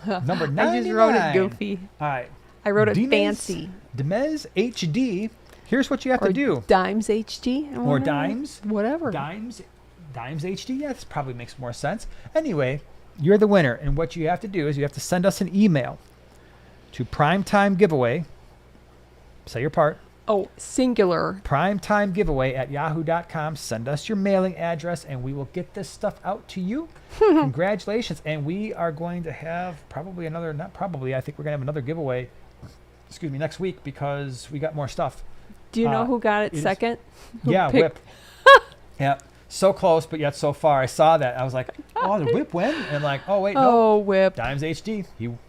Number 99. I just wrote it goofy. All right. I wrote it Dimes- fancy. Dimes HD. Here's what you have to do. Dimes HD. Or Dimes. Whatever. Dimes HD. Yeah, this probably makes more sense. Anyway, you're the winner. And what you have to do is you have to send us an email to primetimegiveaway. Say your part. Oh, singular. primetimegiveaway@yahoo.com. Send us your mailing address and we will get this stuff out to you. Congratulations. And we are going to have I think we're going to have another giveaway, next week, because we got more stuff. Do you know who got it second? Yeah, Whip. Yeah. So close, but yet so far. I saw that. I was like, oh, the Whip win? And like, oh, wait, no. Oh, Whip. Dimes HD. You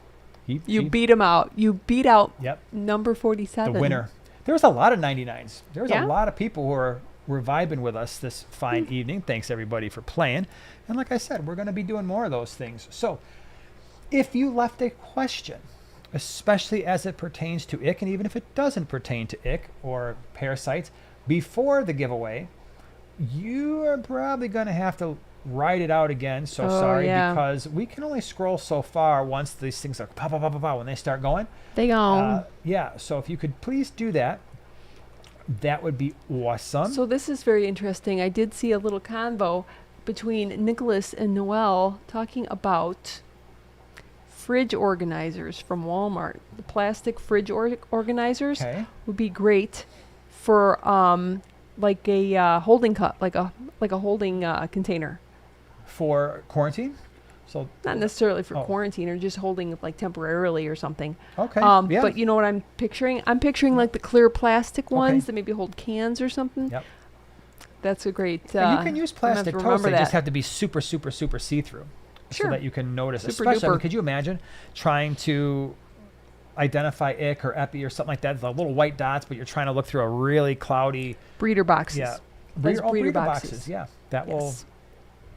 beat him out. You beat out Yep. number 47. The winner. There was a lot of 99s. There was Yeah? a lot of people who were vibing with us this fine evening. Thanks, everybody, for playing. And like I said, we're going to be doing more of those things. So if you left a question, especially as it pertains to ick, and even if it doesn't pertain to ick or parasites, before the giveaway, you are probably going to have to write it out again. So sorry, because we can only scroll so far once these things are pop, pop, pop, pop, pop, when they start going. They go. Yeah, so if you could please do that, that would be awesome. So this is very interesting. I did see a little convo between Nicholas and Noel talking about fridge organizers from Walmart. The plastic fridge organizers would be great for like a holding cup, like a holding container. For quarantine? So not necessarily for quarantine, or just holding like temporarily or something. Okay. But you know what I'm picturing? I'm picturing like the clear plastic ones that maybe hold cans or something. Yep. That's a great. You can use plastic totes. They just have to be super, super, super see-through, so that you can notice. Super Especially, duper. could you imagine trying to identify ick or epi or something like that? The little white dots, but you're trying to look through a really cloudy breeder boxes. Yeah. Breeder boxes. Yeah. That will.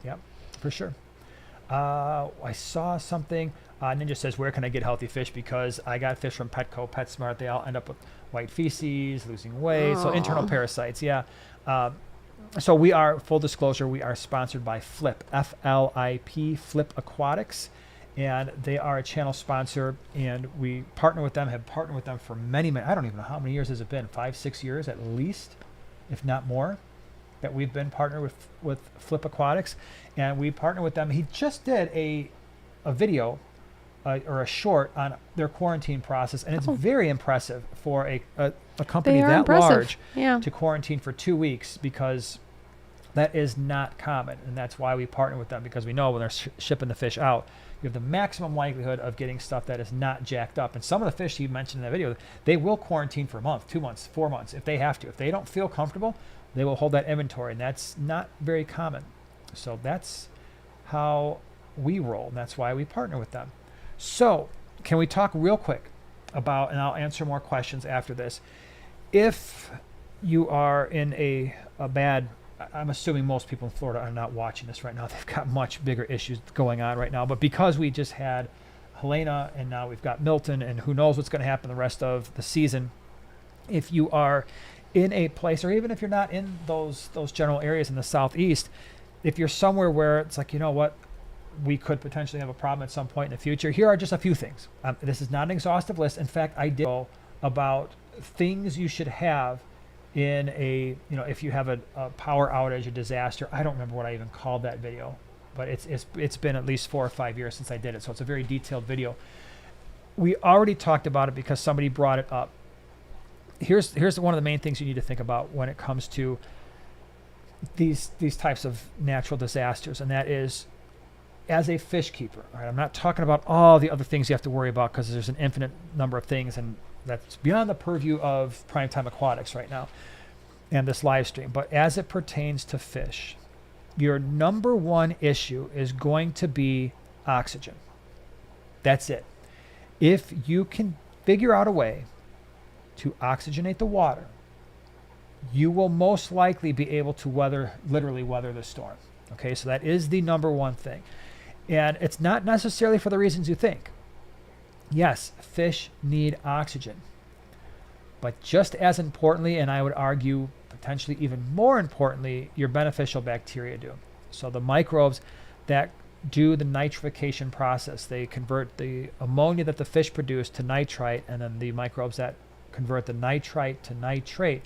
Yep. For sure. I saw something. Ninja says, where can I get healthy fish? Because I got fish from Petco, PetSmart. They all end up with white feces, losing weight. So internal parasites. Yeah. So we are, full disclosure, we are sponsored by Flip, F-L-I-P, Flip Aquatics. And they are a channel sponsor. And we partner with them, have partnered with them for many, I don't even know how many years has it been, 5-6 years at least, if not more, that we've been partnered with Flip Aquatics. And we partner with them. He just did a video or a short on their quarantine process, and it's very impressive for a company They are that impressive. large Yeah. to quarantine for 2 weeks, because that is not common. And that's why we partner with them, because we know when they're shipping the fish out, you have the maximum likelihood of getting stuff that is not jacked up. And some of the fish you mentioned in that video, they will quarantine for a month, 2 months, 4 months if they have to. If they don't feel comfortable, they will hold that inventory, and that's not very common. So that's how we roll, and that's why we partner with them. So can we talk real quick about, and I'll answer more questions after this, if you are in a bad, I'm assuming most people in Florida are not watching this right now. They've got much bigger issues going on right now. But because we just had Helena and now we've got Milton, and who knows what's going to happen the rest of the season, if you are in a place, or even if you're not in those general areas in the southeast, if you're somewhere where it's like, you know what, we could potentially have a problem at some point in the future, here are just a few things. This is not an exhaustive list. In fact, I did go about things you should have in a, if you have a power outage, a disaster. I don't remember what I even called that video, but it's been at least 4 or 5 years since I did it, so it's a very detailed video. We already talked about it because somebody brought it up. Here's one of the main things you need to think about when it comes to these types of natural disasters, and that is, as a fish keeper, all right, I'm not talking about all the other things you have to worry about, because there's an infinite number of things, and that's beyond the purview of Primetime Aquatics right now and this live stream. But as it pertains to fish, your number one issue is going to be oxygen. That's it. If you can figure out a way to oxygenate the water, you will most likely be able to literally weather the storm. Okay, so that is the number one thing. And it's not necessarily for the reasons you think. Yes, fish need oxygen. But just as importantly, and I would argue potentially even more importantly, your beneficial bacteria do. So the microbes that do the nitrification process, they convert the ammonia that the fish produce to nitrite, and then the microbes that convert the nitrite to nitrate.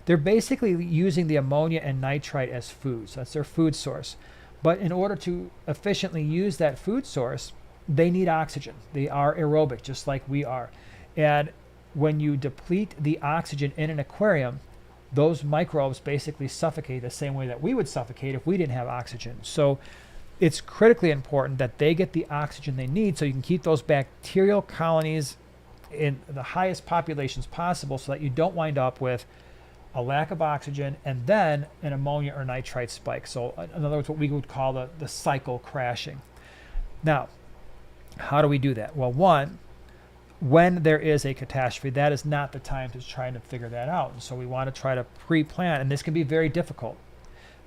They're basically using the ammonia and nitrite as food. So that's their food source. But in order to efficiently use that food source, they need oxygen. They are aerobic, just like we are. And when you deplete the oxygen in an aquarium, those microbes basically suffocate the same way that we would suffocate if we didn't have oxygen. So it's critically important that they get the oxygen they need so you can keep those bacterial colonies in the highest populations possible, so that you don't wind up with a lack of oxygen and then an ammonia or nitrite spike. So in other words, what we would call the cycle crashing. Now, how do we do that? Well, one, when there is a catastrophe, that is not the time to try to figure that out. And so we want to try to pre-plan, and this can be very difficult.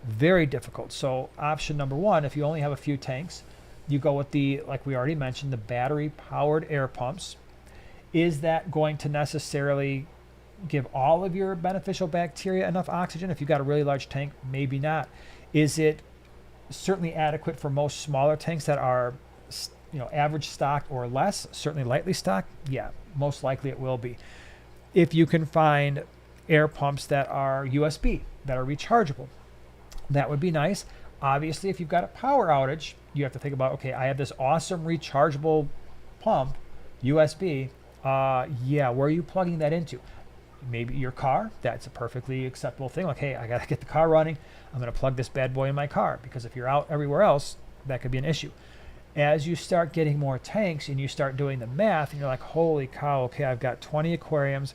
Very difficult. So option number one, if you only have a few tanks, you go with like we already mentioned, the battery-powered air pumps. Is that going to necessarily give all of your beneficial bacteria enough oxygen? If you've got a really large tank, maybe not. Is it certainly adequate for most smaller tanks that are, average stock or less, certainly lightly stocked? Yeah, most likely it will be. If you can find air pumps that are USB, that are rechargeable, that would be nice. Obviously, if you've got a power outage, you have to think about, okay, I have this awesome rechargeable pump, USB. Where are you plugging that into? Maybe your car. That's a perfectly acceptable thing. Like, hey, I got to get the car running. I'm going to plug this bad boy in my car, because if you're out everywhere else, that could be an issue. As you start getting more tanks and you start doing the math, and you're like, holy cow, okay, I've got 20 aquariums.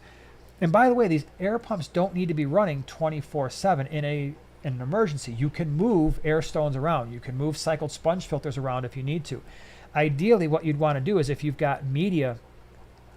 And by the way, these air pumps don't need to be running 24/7 in an emergency. You can move air stones around. You can move cycled sponge filters around if you need to. Ideally, what you'd want to do is, if you've got media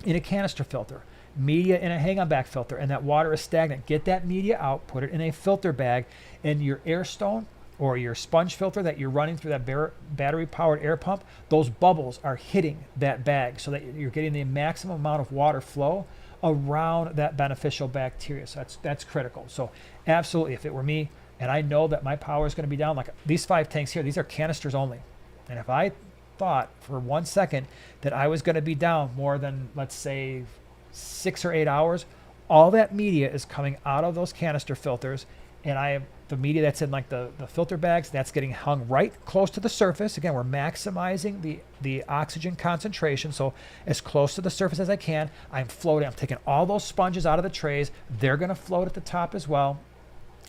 in a canister filter, media in a hang-on back filter, and that water is stagnant, get that media out, put it in a filter bag, and your air stone or your sponge filter that you're running through that battery-powered air pump, those bubbles are hitting that bag so that you're getting the maximum amount of water flow around that beneficial bacteria. So that's critical. So absolutely, if it were me and I know that my power is going to be down, like these 5 tanks here, these are canisters only. And if I thought for 1 second that I was going to be down more than, let's say, 6 or 8 hours, all that media is coming out of those canister filters, and I have the media that's in like the filter bags, that's getting hung right close to the surface. Again, we're maximizing the oxygen concentration, so as close to the surface as I can. I'm floating, I'm taking all those sponges out of the trays. They're going to float at the top as well.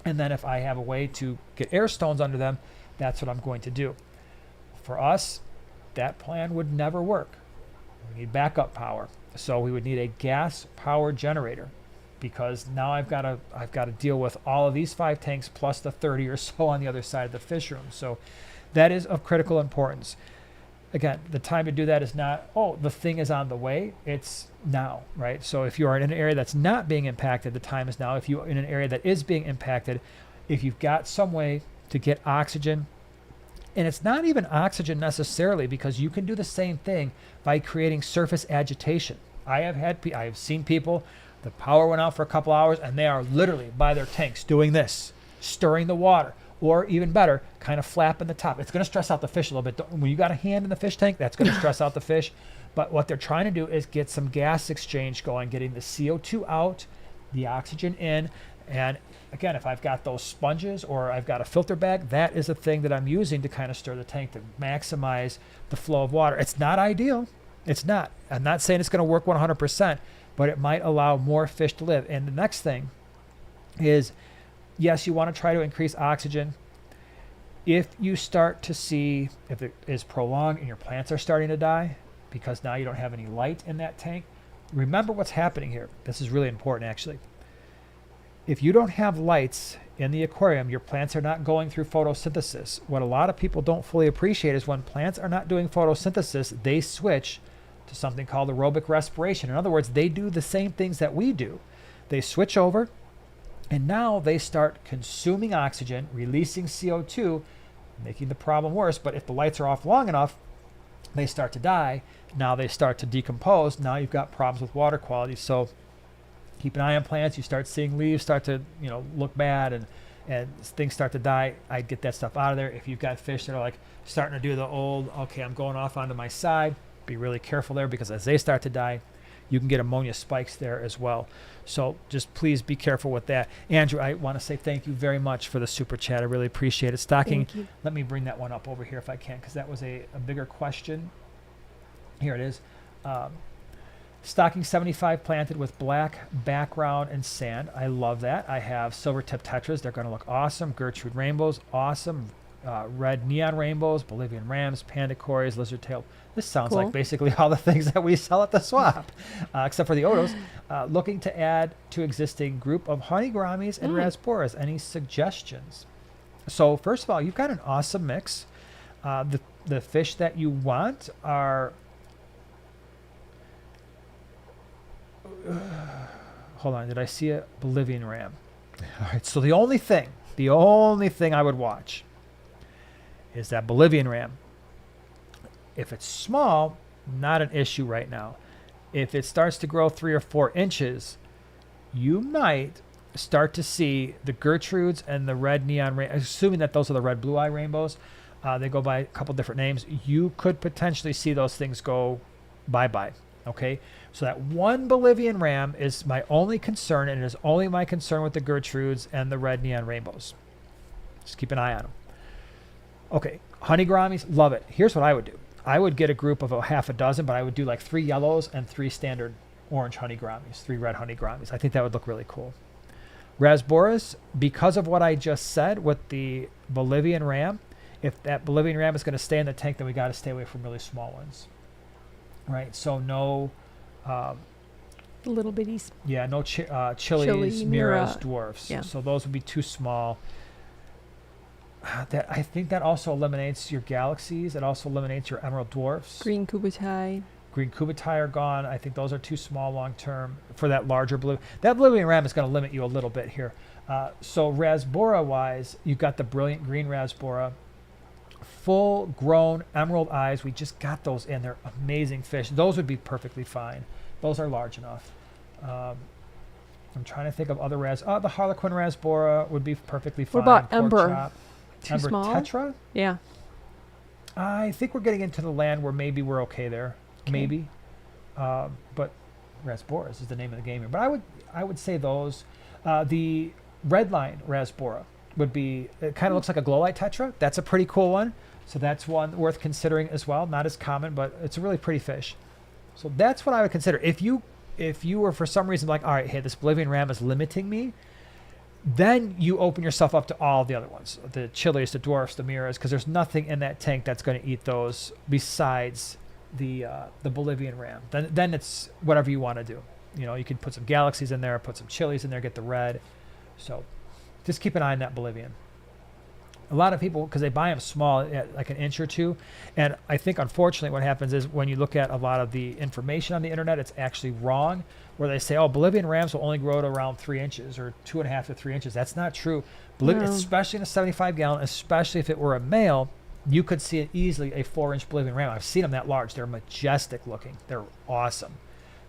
And then if I have a way to get air stones under them, that's what I'm going to do. For us, that plan would never work. We need backup power. So we would need a gas powered generator, because now I've got to deal with all of these 5 tanks plus the 30 or so on the other side of the fish room. So that is of critical importance. Again, the time to do that is not, oh, the thing is on the way. It's now, right? So if you are in an area that's not being impacted, the time is now. If you're in an area that is being impacted, if you've got some way to get oxygen, and it's not even oxygen necessarily, because you can do the same thing by creating surface agitation. I have seen people, the power went out for a couple hours and they are literally by their tanks doing this, stirring the water, or even better, kind of flapping the top. It's going to stress out the fish a little bit. When you got a hand in the fish tank, that's going to stress out the fish. But what they're trying to do is get some gas exchange going, getting the CO2 out, the oxygen in. And again, if I've got those sponges or I've got a filter bag, that is a thing that I'm using to kind of stir the tank to maximize the flow of water. It's not ideal. It's not. I'm not saying it's going to work 100%, but it might allow more fish to live. And the next thing is, yes, you want to try to increase oxygen. If you start to see, if it is prolonged and your plants are starting to die because now you don't have any light in that tank, remember what's happening here. This is really important, actually. If you don't have lights in the aquarium, your plants are not going through photosynthesis. What a lot of people don't fully appreciate is when plants are not doing photosynthesis, they switch to something called aerobic respiration. In other words, they do the same things that we do. They switch over, and now they start consuming oxygen, releasing CO2, making the problem worse. But if the lights are off long enough, they start to die. Now they start to decompose. Now you've got problems with water quality. So keep an eye on plants. You start seeing leaves start to, look bad and things start to die. I'd get that stuff out of there. If you've got fish that are like starting to do the old, okay, I'm going off onto my side, be really careful there, because as they start to die, you can get ammonia spikes there as well. So just please be careful with that. Andrew, I want to say thank you very much for the super chat. I really appreciate it. Stocking, let me bring that one up over here if I can, because that was a bigger question. Here it is. Stocking 75 planted with black background and sand. I love that. I have silver tip tetras. They're going to look awesome. Gertrude rainbows, awesome. Red neon rainbows, Bolivian rams, panda cories, lizard tail. This sounds like basically all the things that we sell at the swap, except for the Odos. Looking to add to existing group of honey gouramis and rasboras. Any suggestions? So first of all, you've got an awesome mix. The fish that you want are... hold on, did I see a Bolivian ram? All right, so the only thing I would watch is that Bolivian ram. If it's small, not an issue right now. If it starts to grow 3 or 4 inches, you might start to see the Gertrudes and the red neon, assuming that those are the red blue-eye rainbows. They go by a couple different names. You could potentially see those things go bye-bye, okay? So that one Bolivian ram is my only concern, and it is only my concern with the Gertrudes and the red neon rainbows. Just keep an eye on them. Okay, honey gouramis, love it. Here's what I would do. I would get a group of a half a dozen, but I would do like 3 yellows and 3 standard orange honey gouramis, 3 red honey gouramis. I think that would look really cool. Rasboras, because of what I just said with the Bolivian ram, if that Bolivian ram is going to stay in the tank, then we got to stay away from really small ones. Right, so no... little bitties. Yeah, no chilies, miras, dwarfs. Yeah. So those would be too small. I think that also eliminates your galaxies. It also eliminates your emerald dwarfs. Green kubutai. Green kubutai are gone. I think those are too small long term for that larger blue. That Bolivian ram is going to limit you a little bit here. So rasbora wise, you've got the brilliant green rasbora. Full grown emerald eyes. We just got those in. They're amazing fish. Those would be perfectly fine. Those are large enough. I'm trying to think of other the Harlequin rasbora would be perfectly fine. What about Ember? Too Ember small? tetra? Yeah. I think we're getting into the land where maybe we're okay there. Okay. Maybe. But rasboras is the name of the game here. But I would say those. The red line rasbora would be, it kind of looks like a glow light tetra. That's a pretty cool one. So that's one worth considering as well. Not as common, but it's a really pretty fish. So that's what I would consider. If you were for some reason like, all right, hey, this Bolivian ram is limiting me, then you open yourself up to all the other ones, the chilies, the dwarfs, the miras, because there's nothing in that tank that's going to eat those besides the Bolivian ram. Then it's whatever you want to do. You know, you can put some galaxies in there, put some chilies in there, get the red. So just keep an eye on that Bolivian. A lot of people, because they buy them small, at like an inch or two, and I think unfortunately what happens is when you look at a lot of the information on the internet, it's actually wrong, where they say, oh, Bolivian rams will only grow to around 3 inches or 2.5 to 3 inches. That's not true. Especially in a 75 gallon, especially if it were a male, you could see it easily a 4-inch Bolivian ram. I've seen them that large. They're majestic looking. They're awesome.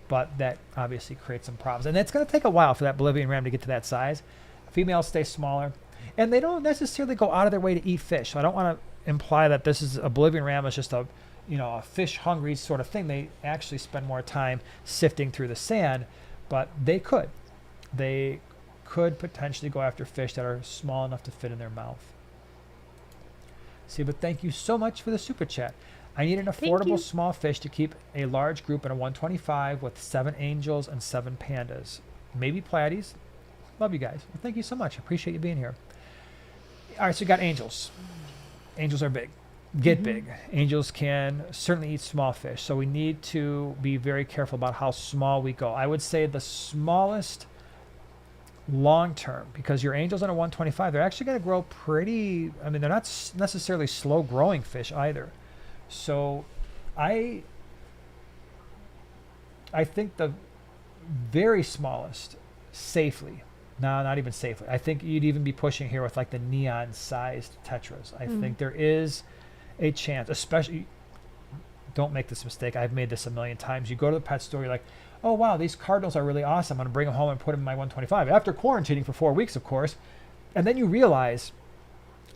But that obviously creates some problems. And it's going to take a while for that Bolivian ram to get to that size. Females stay smaller. And they don't necessarily go out of their way to eat fish. So I don't want to imply that this is a Bolivian ram is just a fish hungry sort of thing. They actually spend more time sifting through the sand, but they could potentially go after fish that are small enough to fit in their mouth. See, but thank you so much for the super chat. I need an affordable small fish to keep a large group in a 125 with 7 angels and 7 pandas. Maybe platies. Love you guys. Well, thank you so much. I appreciate you being here. All right, so we got angels. Angels are big. Get big. Angels can certainly eat small fish, so we need to be very careful about how small we go. I would say the smallest long term, because your angels on a 125, they're actually going to grow pretty, I mean, they're not necessarily slow growing fish either. So I think the very smallest safely, no, not even safely, I think you'd even be pushing here with like the neon sized tetras. I think there is a chance, especially, don't make this mistake, I've made this a million times. You go to the pet store, you're like, oh wow, these cardinals are really awesome, I'm going to bring them home and put them in my 125 after quarantining for 4 weeks, of course. And then you realize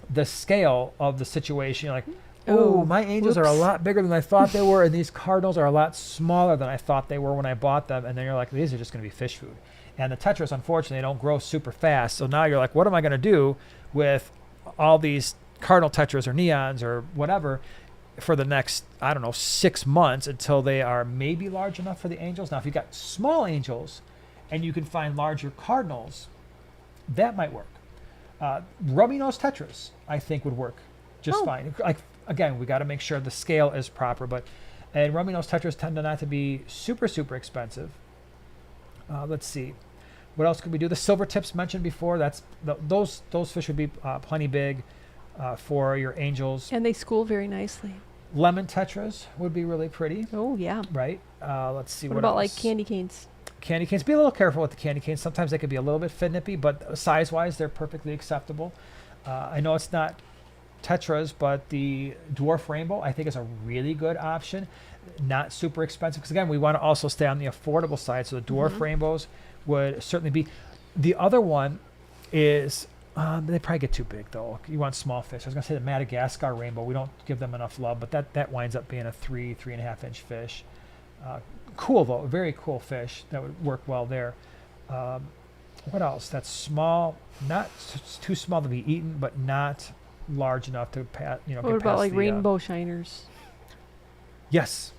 the scale of the situation. You're like, oh, my angels are a lot bigger than I thought they were, and these cardinals are a lot smaller than I thought they were when I bought them. And then you're like, these are just going to be fish food. And the tetras, unfortunately, don't grow super fast. So now you're like, what am I going to do with all these cardinal tetras or neons or whatever for the next, 6 months until they are maybe large enough for the angels? Now, if you've got small angels and you can find larger cardinals, that might work. Ruby nose tetras, I think, would work just fine. Like, again, we got to make sure the scale is proper, and ruby nose tetras tend to not to be super, super expensive. Let's see. What else could we do? The silver tips mentioned before, those fish would be plenty big for your angels. And they school very nicely. Lemon tetras would be really pretty. Oh, yeah. Right? Let's see. What about else? like candy canes? Candy canes. Be a little careful with the candy canes. Sometimes they could be a little bit finippy, but size-wise, they're perfectly acceptable. I know it's not tetras, but the dwarf rainbow I think is a really good option. Not super expensive, because again, we want to also stay on the affordable side. So the dwarf rainbows would certainly be. The other one is they probably get too big though. You want small fish. I was gonna say the Madagascar rainbow. We don't give them enough love, but that winds up being a 3.5 inch fish. Cool though, very cool fish that would work well there. What else? That's small, not too small to be eaten, but not large enough to get What past about like the, rainbow shiners? Yes.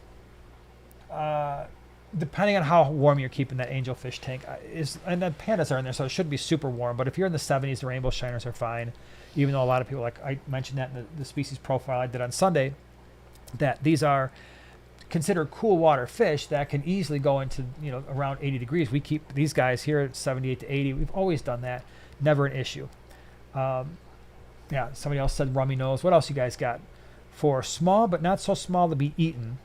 Depending on how warm you're keeping that angelfish tank, and the pandas are in there, so it shouldn't be super warm. But if you're in the 70s, the rainbow shiners are fine. Even though a lot of people, like I mentioned that in the species profile I did on Sunday, that these are considered cool water fish that can easily go into around 80 degrees. We keep these guys here at 78 to 80. We've always done that. Never an issue. Yeah, somebody else said rummy nose. What else you guys got? For small, but not so small to be eaten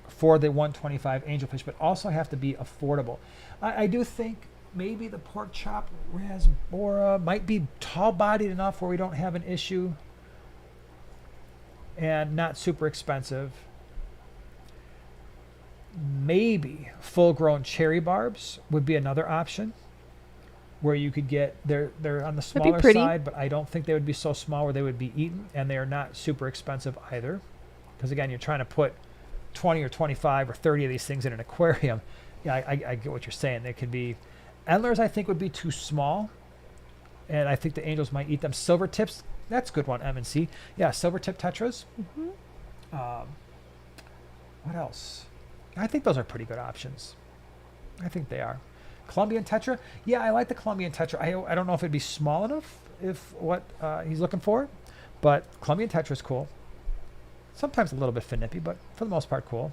for the 125 angelfish, but also have to be affordable. I do think maybe the pork chop rasbora might be tall-bodied enough where we don't have an issue and not super expensive. Maybe full-grown cherry barbs would be another option, where you could get, they're on the smaller side, but I don't think they would be so small where they would be eaten, and they are not super expensive either. Because again, you're trying to put 20 or 25 or 30 of these things in an aquarium. yeah, I get what you're saying. They could be, Endlers I think would be too small, and I think the angels might eat them. Silver tips, that's a good one, M and C. Yeah, silver tip tetras. What else? I think those are pretty good options. I think they are. Colombian tetra, yeah, I like the Colombian tetra. I don't know if it'd be small enough if what he's looking for, but Colombian tetra is cool. Sometimes a little bit finippy, but for the most part, cool.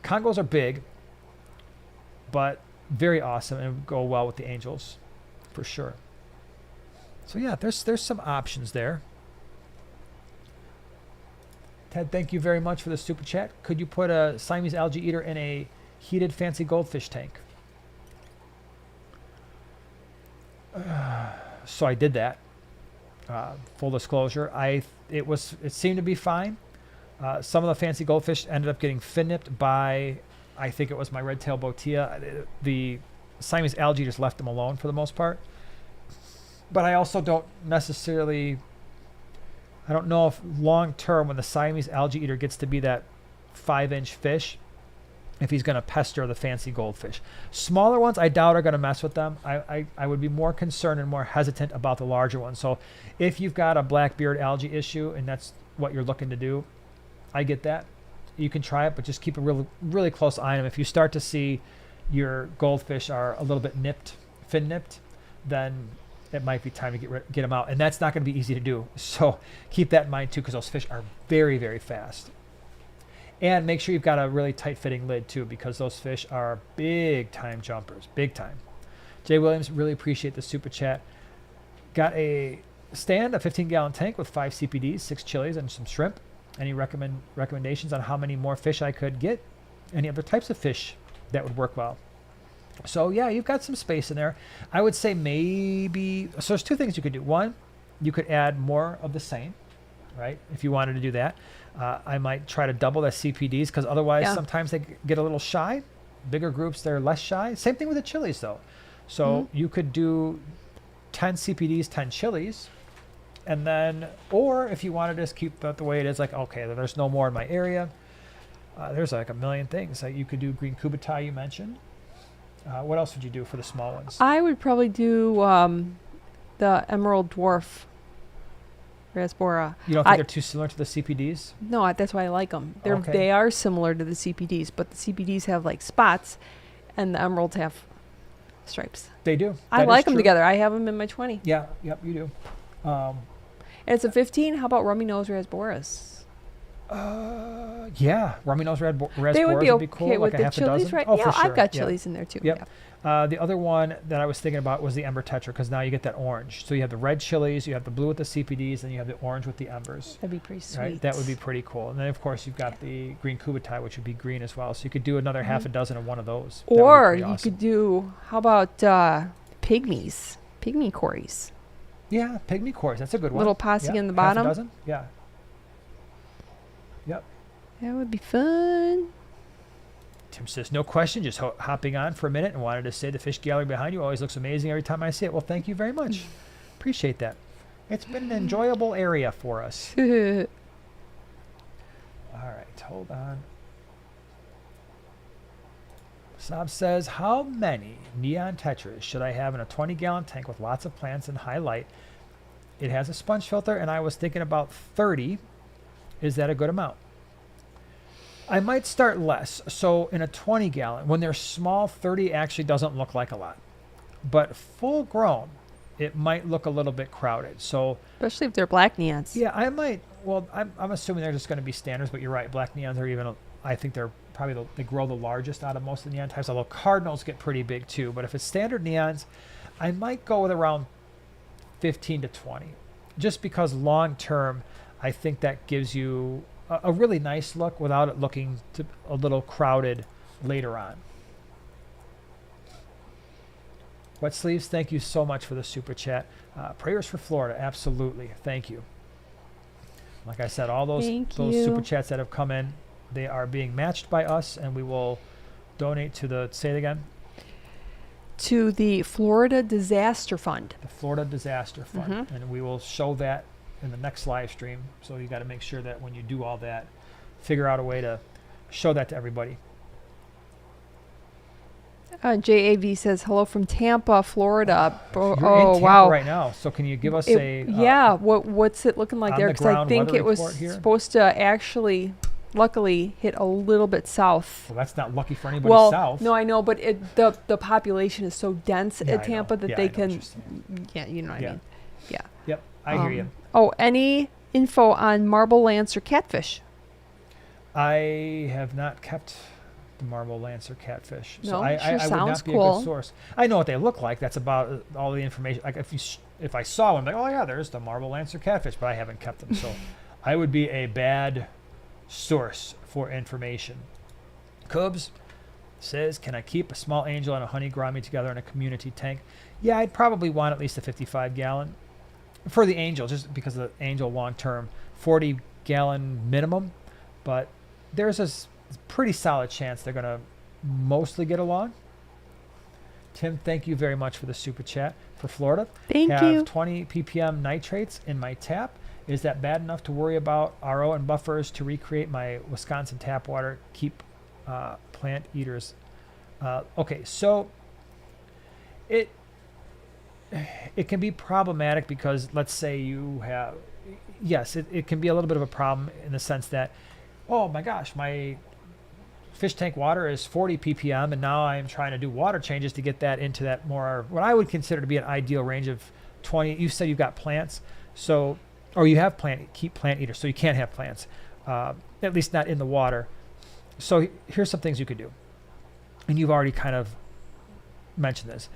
Congos are big, but very awesome and go well with the angels, for sure. So yeah, there's some options there. Ted, thank you very much for the super chat. Could you put a Siamese algae eater in a heated fancy goldfish tank? So I did that. Full disclosure, it seemed to be fine. Some of the fancy goldfish ended up getting fin nipped by, I think it was my red-tailed botia. The Siamese algae just left them alone for the most part. But I also don't necessarily, I don't know if long term when the Siamese algae eater gets to be that 5-inch fish, if he's going to pester the fancy goldfish. Smaller ones, I doubt are going to mess with them. I would be more concerned and more hesitant about the larger ones. So if you've got a blackbeard algae issue and that's what you're looking to do, I get that. You can try it, but just keep a really, really close eye on them. If you start to see your goldfish are a little bit fin nipped, then it might be time to get them out. And that's not going to be easy to do. So keep that in mind too, because those fish are very, very fast. And make sure you've got a really tight fitting lid too, because those fish are big time jumpers, big time. Jay Williams, really appreciate the super chat. Got a stand, a 15-gallon tank with 5 CPDs, 6 chilies, and some shrimp. Any recommendations on how many more fish I could get? Any other types of fish that would work well? So yeah, you've got some space in there. I would say maybe, so there's 2 things you could do. One, you could add more of the same, right? If you wanted to do that. I might try to double the CPDs because otherwise sometimes they get a little shy. Bigger groups, they're less shy. Same thing with the chilies though. So you could do 10 CPDs, 10 chilies. And then, or if you want to just keep that the way it is, like, okay, there's no more in my area. There's like a million things. Like you could do green kubutai you mentioned. What else would you do for the small ones? I would probably do the emerald dwarf rasbora. You don't think they're too similar to the CPDs? No, that's why I like them. Okay. They are similar to the CPDs, but the CPDs have like spots, and the emeralds have stripes. They do. I like them together. I have them in my 20. Yeah, yep, you do. And it's a 15. How about rummy nose rasboras? Yeah, rummy nose rasboras they would be cool. Okay like with the chilies, right? Oh, yeah, for sure. I've got chilies in there too. Yep. Yeah. The other one that I was thinking about was the ember tetra, because now you get that orange. So you have the red chilies, you have the blue with the CPDs, and you have the orange with the embers. That'd be pretty sweet. Right? That would be pretty cool. And then of course you've got the green kubutai, which would be green as well. So you could do another half a dozen of one of those. Or you could do, how about pygmies, pygmy cories? Yeah, pygmy cories. That's a good one. Little posse in the half bottom. a dozen. Yeah. Yep. That would be fun. Tim says, no question, just hopping on for a minute and wanted to say the fish gallery behind you always looks amazing every time I see it. Well, thank you very much. Appreciate that. It's been an enjoyable area for us. All right, hold on. Saab says, how many neon tetras should I have in a 20-gallon tank with lots of plants and high light? It has a sponge filter, and I was thinking about 30. Is that a good amount? I might start less. So in a 20-gallon, when they're small, 30 actually doesn't look like a lot. But full grown, it might look a little bit crowded. So especially if they're black neons. Yeah, I might. Well, I'm assuming they're just going to be standards, but you're right. Black neons are even, I think they're probably, they grow the largest out of most of the neon types, although cardinals get pretty big too. But if it's standard neons, I might go with around 15 to 20. Just because long term, I think that gives you a really nice look without it looking a little crowded later on. Wet Sleeves, thank you so much for the super chat. Prayers for Florida, absolutely. Thank you. Like I said, all those super chats that have come in, they are being matched by us, and we will donate to the, say it again? To the Florida Disaster Fund. The Florida Disaster Fund. And we will show that in the next live stream. So you got to make sure that when you do all that, figure out a way to show that to everybody. JAV says hello from Tampa, Florida. You're in Tampa wow! right now. So can you give us what's it looking like there? Because I think it was supposed to actually, luckily, hit a little bit south. Well, that's not lucky for anybody south. No, I know, but the population is so dense at Tampa that they can. Yeah, you know what I mean. Yeah. Yep, I hear you. Oh, any info on marble lance or catfish? I have not kept marble lance or catfish, so no, I would not be a good source. I know what they look like. That's about all the information. Like if I saw one, I'm like, oh yeah, there's the marble lance or catfish, but I haven't kept them, so I would be a bad source for information. Cubs says, can I keep a small angel and a honey gourami together in a community tank? Yeah, I'd probably want at least a 55-gallon for the angel, just because of the angel long term, 40-gallon minimum, but there's a pretty solid chance they're going to mostly get along. Tim, thank you very much for the super chat for Florida. Thank you. Have 20 ppm nitrates in my tap. Is that bad enough to worry about RO and buffers to recreate my Wisconsin tap water? Keep plant eaters. Okay, so it can be problematic because let's say you have, yes, it can be a little bit of a problem in the sense that, oh my gosh, my fish tank water is 40 ppm, and now I'm trying to do water changes to get that into that more, what I would consider to be an ideal range of 20. You said you've got plants, so, or you have plant eaters, so you can't have plants, at least not in the water. So here's some things you could do, and you've already kind of mentioned this.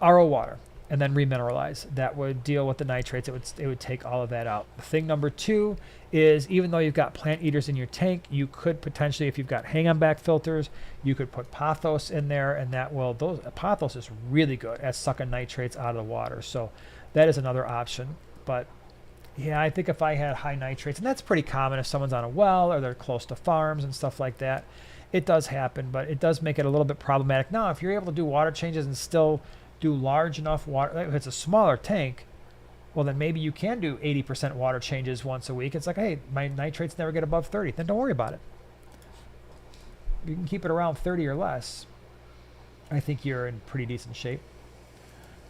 RO water, and then remineralize. That would deal with the nitrates. It would take all of that out. Thing number 2 is, even though you've got plant eaters in your tank, you could potentially, if you've got hang-on back filters, you could put pothos in there, and that will, pothos is really good at sucking nitrates out of the water. So that is another option. But yeah, I think if I had high nitrates, and that's pretty common if someone's on a well or they're close to farms and stuff like that, it does happen, but it does make it a little bit problematic. Now, if you're able to do water changes and still do large enough water, if it's a smaller tank, well, then maybe you can do 80% water changes once a week. It's like, hey, my nitrates never get above 30. Then don't worry about it. You can keep it around 30 or less. I think you're in pretty decent shape.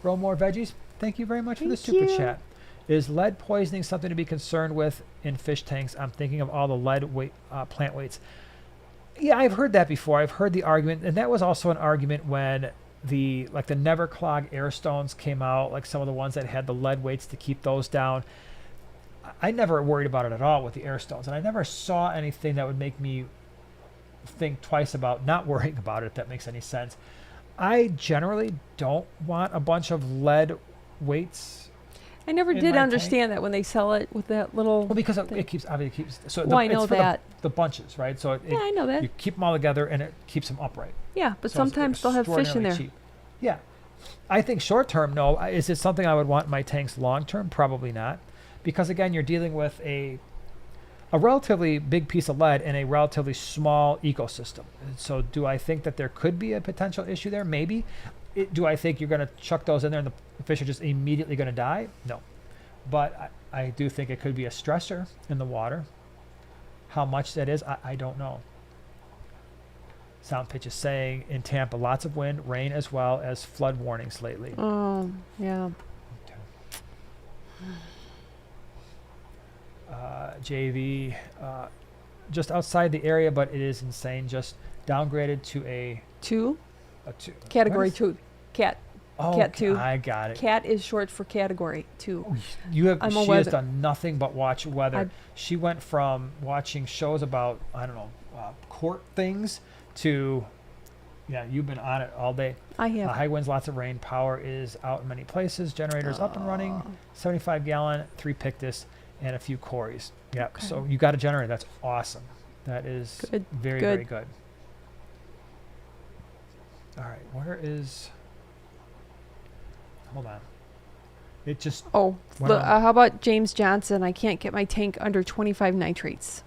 Grow more veggies. Thank you very much for the super chat. Is lead poisoning something to be concerned with in fish tanks? I'm thinking of all the lead plant weights. Yeah, I've heard that before. I've heard the argument, and that was also an argument when the never clog air stones came out, like some of the ones that had the lead weights to keep those down. I never worried about it at all with the air stones, and I never saw anything that would make me think twice about not worrying about it, if that makes any sense. I generally don't want a bunch of lead weights. I never did understand that when they sell it with that little. Well, because it keeps. So I know that the bunches, right? So yeah, I know that you keep them all together, and it keeps them upright. Yeah, but so sometimes they'll have fish in there. Cheap. Yeah, I think short term, no. Is it something I would want in my tanks long term? Probably not, because again, you're dealing with a relatively big piece of lead in a relatively small ecosystem. So, do I think that there could be a potential issue there? Maybe. Do I think you're going to chuck those in there and the fish are just immediately going to die? No. But I do think it could be a stressor in the water. How much that is, I don't know. Sound Pitch is saying in Tampa, lots of wind, rain, as well as flood warnings lately. Oh, yeah. JV, just outside the area, but it is insane. Just downgraded to a 2? A 2. Category 2. Cat. Oh, Cat 2. I got it. Cat is short for category 2. She has done nothing but watch weather. She went from watching shows about, I don't know, court things to, yeah, you've been on it all day. I have. High winds, lots of rain. Power is out in many places. Generators up and running. 75-gallon, 3 Pictus, and a few Corys. Yeah, okay. So you got a generator. That's awesome. That is very, very good. All right, where is... Hold on. It just... how about James Johnson? I can't get my tank under 25 nitrates.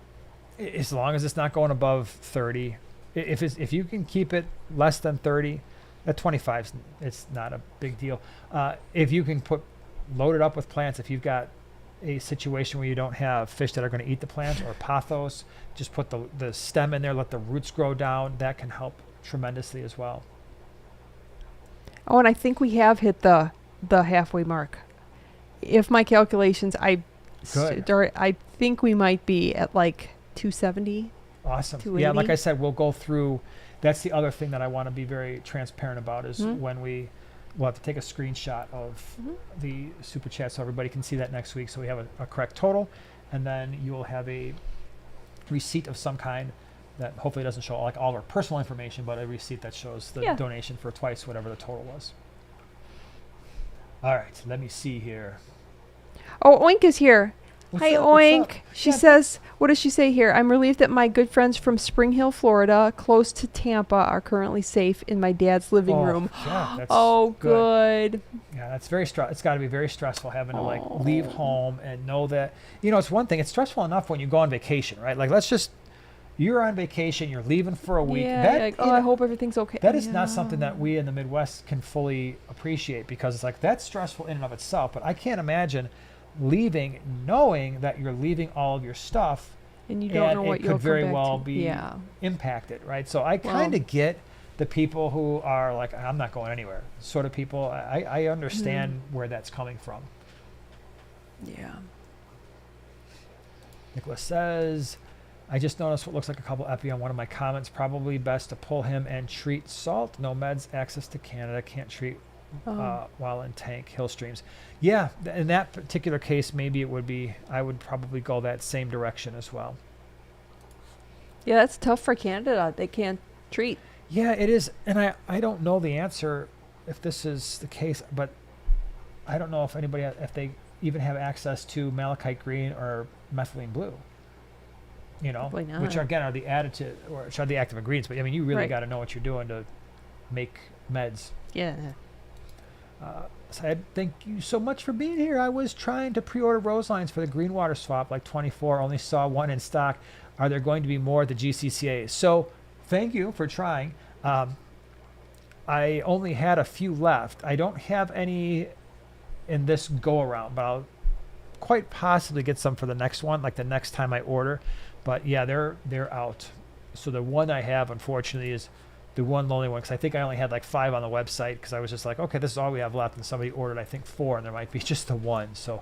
As long as it's not going above 30. If you can keep it less than 30, at 25, it's not a big deal. If you can load it up with plants, if you've got a situation where you don't have fish that are going to eat the plants or pothos, just put the stem in there, let the roots grow down. That can help tremendously as well. Oh, and I think we have hit the halfway mark. If my calculations, Good. I think we might be at like 270. Awesome. 280. Yeah, like I said, we'll go through. That's the other thing that I want to be very transparent about is when we'll have to take a screenshot of the super chat so everybody can see that next week. So we have a correct total, and then you will have a receipt of some kind that hopefully doesn't show like all our personal information, but a receipt that shows the donation for twice whatever the total was. All right, let me see here. Oh, Oink is here. What's Hi, up? What's Oink. up? She says, what does she say here? I'm relieved that my good friends from Spring Hill, Florida, close to Tampa, are currently safe in my dad's living room. Yeah, that's good. Yeah, that's very stressful. It's got to be very stressful having to like leave home and know that, it's one thing. It's stressful enough when you go on vacation, right? Like you're on vacation, you're leaving for a week. Yeah, I hope everything's okay. That is not something that we in the Midwest can fully appreciate because it's like that's stressful in and of itself. But I can't imagine leaving knowing that you're leaving all of your stuff and you don't know what it could very well be impacted, right? So I kind of get the people who are like, I'm not going anywhere sort of people. I understand where that's coming from. Yeah. Nicholas says, I just noticed what looks like a couple epi on one of my comments. Probably best to pull him and treat salt. No meds, access to Canada. Can't treat while in tank. Hill streams. Yeah, in that particular case, maybe it would be, I would probably go that same direction as well. Yeah, that's tough for Canada. They can't treat. Yeah, it is. And I don't know the answer if this is the case, but I don't know if if they even have access to malachite green or methylene blue. Which again are the additive or which are the active ingredients. But I mean, you really got to know what you're doing to make meds. Yeah. Said, thank you so much for being here. I was trying to pre-order rose lines for the green water swap, like 24. Only saw one in stock. Are there going to be more at the GCCA? So, thank you for trying. I only had a few left. I don't have any in this go around, but I'll quite possibly get some for the next one, like the next time I order. But yeah, they're out. So the one I have, unfortunately, is the one lonely one, because I think I only had like 5 on the website, because I was just like, okay, this is all we have left, and somebody ordered, I think, 4, and there might be just the one. So,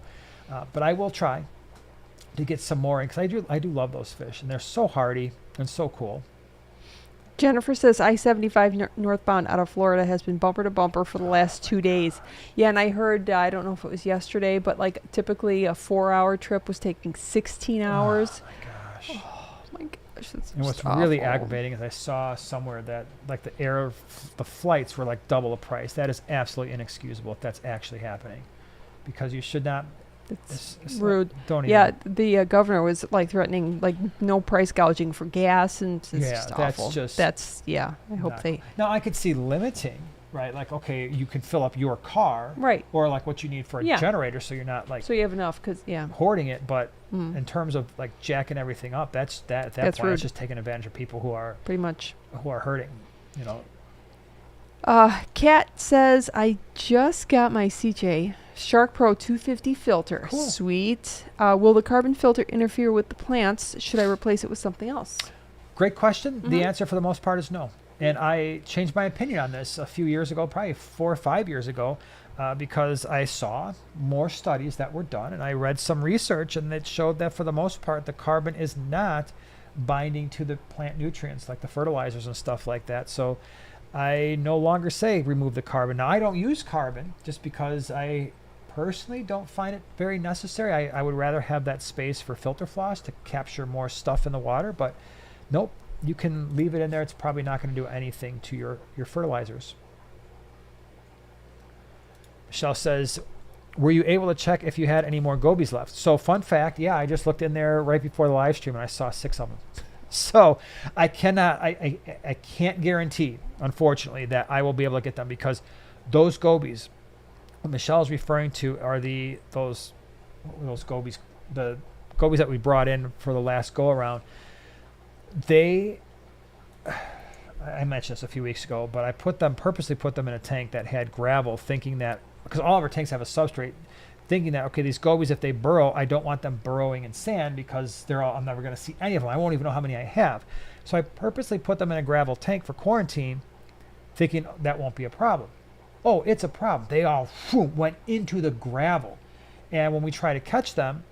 but I will try to get some more in, because I do love those fish, and they're so hardy and so cool. Jennifer says I-75 northbound out of Florida has been bumper to bumper for the last 2 days. Yeah, and I heard, I don't know if it was yesterday, but like typically a 4-hour trip was taking 16 hours. Oh my gosh. Oh my gosh. That's And what's really aggravating is I saw somewhere that like the flights were like double the price. That is absolutely inexcusable if that's actually happening, because you should not. It's Like, rude. don't even. Yeah, the governor was like threatening like no price gouging for gas, and it's just that's awful. just I hope they. Now I could see limiting, right? Like, okay, you can fill up your car, right, or like what you need for a generator, so you're not like so you have enough, because hoarding it. But in terms of like jacking everything up, that's at that point rude. it's just taking advantage of people who are pretty much hurting, Kat says, I just got my CJ Shark Pro 250 filter. Cool. Sweet. Will the carbon filter interfere with the plants? Should I replace it with something else? Great question. The answer for the most part is no. And I changed my opinion on this a few years ago, probably 4 or 5 years ago, because I saw more studies that were done, and I read some research, and it showed that for the most part, the carbon is not binding to the plant nutrients, like the fertilizers and stuff like that. So I no longer say remove the carbon. Now, I don't use carbon just because I personally don't find it very necessary. I would rather have that space for filter floss to capture more stuff in the water, but nope, you can leave it in there. It's probably not going to do anything to your fertilizers. Michelle says, were you able to check if you had any more gobies left? So fun fact, yeah, I just looked in there right before the live stream and I saw 6 of them. So I can't guarantee, unfortunately, that I will be able to get them, because those gobies what Michelle's referring to are those gobies, the gobies that we brought in for the last go around. I mentioned this a few weeks ago, but I purposely put them in a tank that had gravel, thinking that, because all of our tanks have a substrate, thinking that, okay, these gobies, if they burrow, I don't want them burrowing in sand, because I'm never going to see any of them. I won't even know how many I have. So I purposely put them in a gravel tank for quarantine, thinking that won't be a problem. oh, it's a problem. They all went into the gravel. And when we try to catch them,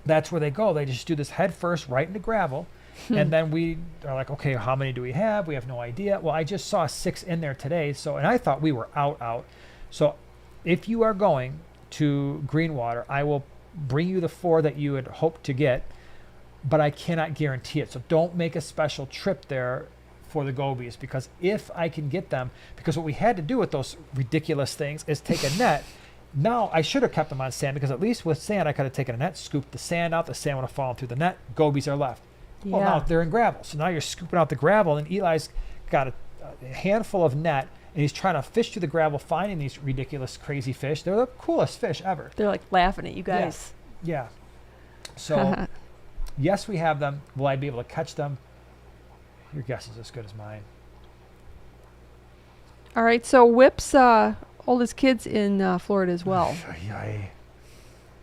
that's where they go. They just do this head first right into gravel. And then we are like, okay, how many do we have? We have no idea. Well, I just saw 6 in there today. So, and I thought we were out. So if you are going to Greenwater, I will bring you the 4 that you had hoped to get, but I cannot guarantee it. So don't make a special trip there for the gobies, because if I can get them, because what we had to do with those ridiculous things is take a net. Now, I should have kept them on sand, because at least with sand, I could have taken a net, scooped the sand out, the sand would have fallen through the net, gobies are left. Yeah. Well, now they're in gravel. So now you're scooping out the gravel, and Eli's got a handful of net, and he's trying to fish through the gravel, finding these ridiculous, crazy fish. They're the coolest fish ever. They're like laughing at you guys. Yeah. So, yes, we have them. Will I be able to catch them? Your guess is as good as mine. All right, so Whip's oldest kid's in Florida as well.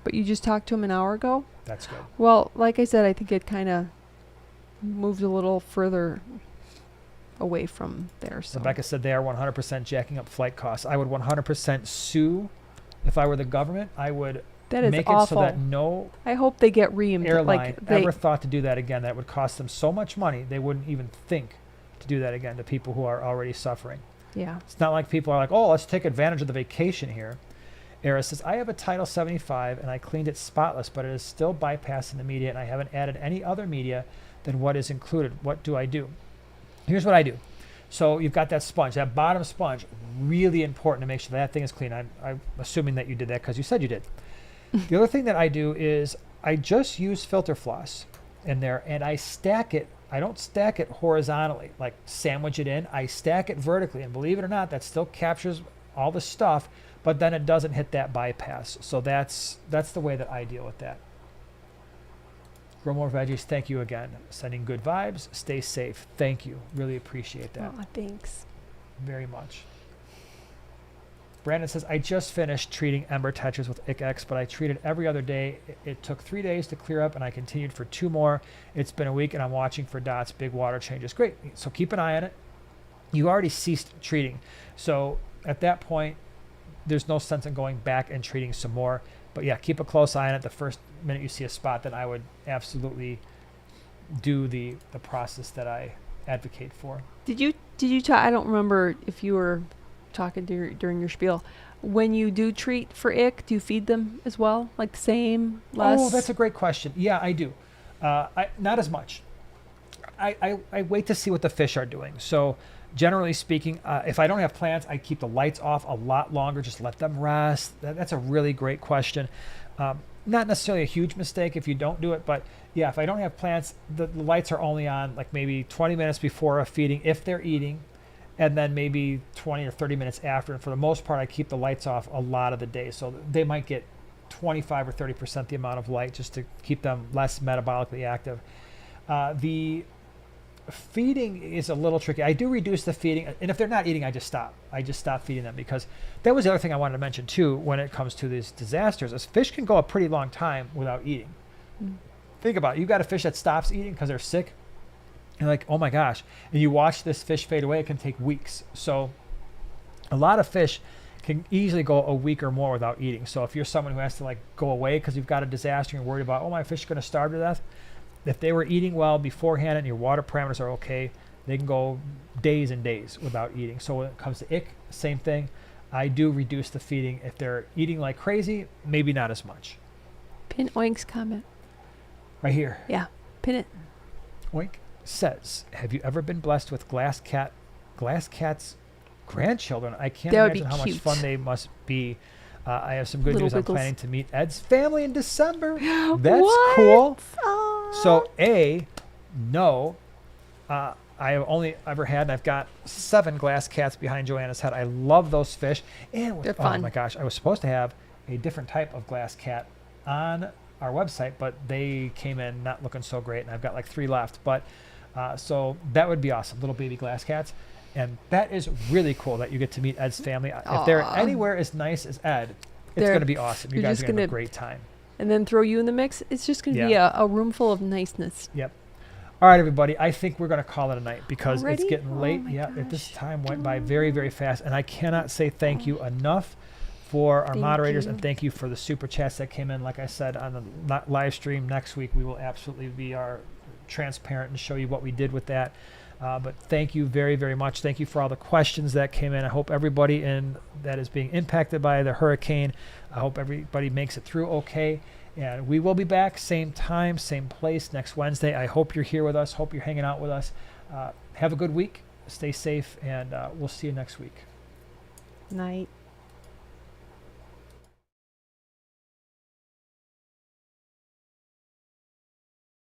But you just talked to him an hour ago? That's good. Well, like I said, I think it kind of moved a little further away from there. So Rebecca said they are 100% jacking up flight costs. I would 100% sue. If I were the government, I would that is make awful. it so that no I hope they get reamed. airline ever thought to do that again. That would cost them so much money, they wouldn't even think to do that again to people who are already suffering. Yeah. It's not like people are like, oh, let's take advantage of the vacation here. Era says, I have a Title 75 and I cleaned it spotless, but it is still bypassing the media and I haven't added any other media than what is included. What do I do? Here's what I do. So you've got that sponge, that bottom sponge, really important to make sure that thing is clean. I'm assuming that you did that because you said you did. The other thing that I do is I just use filter floss in there and I stack it. I don't stack it horizontally, like sandwich it in. I stack it vertically, and believe it or not, that still captures all the stuff, but then it doesn't hit that bypass. So that's the way that I deal with that. Grow more veggies. Thank you again. Sending good vibes. Stay safe. Thank you. Really appreciate that. Oh, thanks. Very much. Brandon says, I just finished treating ember tetras with ICX, but I treated every other day. It took 3 days to clear up, and I continued for 2 more. It's been a week, and I'm watching for dots, big water changes. Great. So keep an eye on it. You already ceased treating. So at that point, there's no sense in going back and treating some more. But yeah, keep a close eye on it. The first minute you see a spot, then I would absolutely do the process that I advocate for. Did you talk? I don't remember if you were talking during your spiel. When you do treat for ick, do you feed them as well? Like the same, less? Oh, that's a great question. Yeah, I do. Not as much. I wait to see what the fish are doing. So generally speaking, if I don't have plants, I keep the lights off a lot longer. Just let them rest. That's a really great question. Not necessarily a huge mistake if you don't do it, but yeah, if I don't have plants, the lights are only on like maybe 20 minutes before a feeding if they're eating, and then maybe 20 or 30 minutes after. And for the most part, I keep the lights off a lot of the day. So they might get 25 or 30% the amount of light just to keep them less metabolically active. The feeding is a little tricky. I do reduce the feeding, and if they're not eating, I just stop. I just stop feeding them, because that was the other thing I wanted to mention too when it comes to these disasters is fish can go a pretty long time without eating. Think about it. You've got a fish that stops eating because they're sick. You're like, oh my gosh. And you watch this fish fade away. It can take weeks. So a lot of fish can easily go a week or more without eating. So if you're someone who has to like go away because you've got a disaster and you're worried about, oh, my fish is going to starve to death. If they were eating well beforehand and your water parameters are okay, they can go days and days without eating. So when it comes to ick, same thing. I do reduce the feeding. If they're eating like crazy, maybe not as much. Pin Oink's comment. Right here. Yeah, pin it. Oink says, have you ever been blessed with glass cat's grandchildren? I can't imagine how much fun they must be. I have some good news. I'm planning to meet Ed's family in December. That's cool. So no, I have only ever had, and I've got 7 glass cats behind Joanna's head. I love those fish. And they're fun. Oh my gosh, I was supposed to have a different type of glass cat on our website, but they came in not looking so great, and I've got like 3 left. But so that would be awesome, little baby glass cats. And that is really cool that you get to meet Ed's family. If they're anywhere as nice as Ed, it's going to be awesome. You guys are going to have a great time. And then throw you in the mix. It's just going to be a room full of niceness. Yep. All right, everybody. I think we're going to call it a night because Already? it's getting late. Oh my Yeah, at this gosh. time went by very, very fast. And I cannot say thank you enough for our Thank moderators you. and thank you for the super chats that came in. Like I said, on the live stream next week, we will absolutely be transparent and show you what we did with that. But thank you very, very much. Thank you for all the questions that came in. I hope everybody that is being impacted by the hurricane, I hope everybody makes it through okay. And we will be back same time, same place next Wednesday. I hope you're here with us. Hope you're hanging out with us. Have a good week. Stay safe, and we'll see you next week. Night.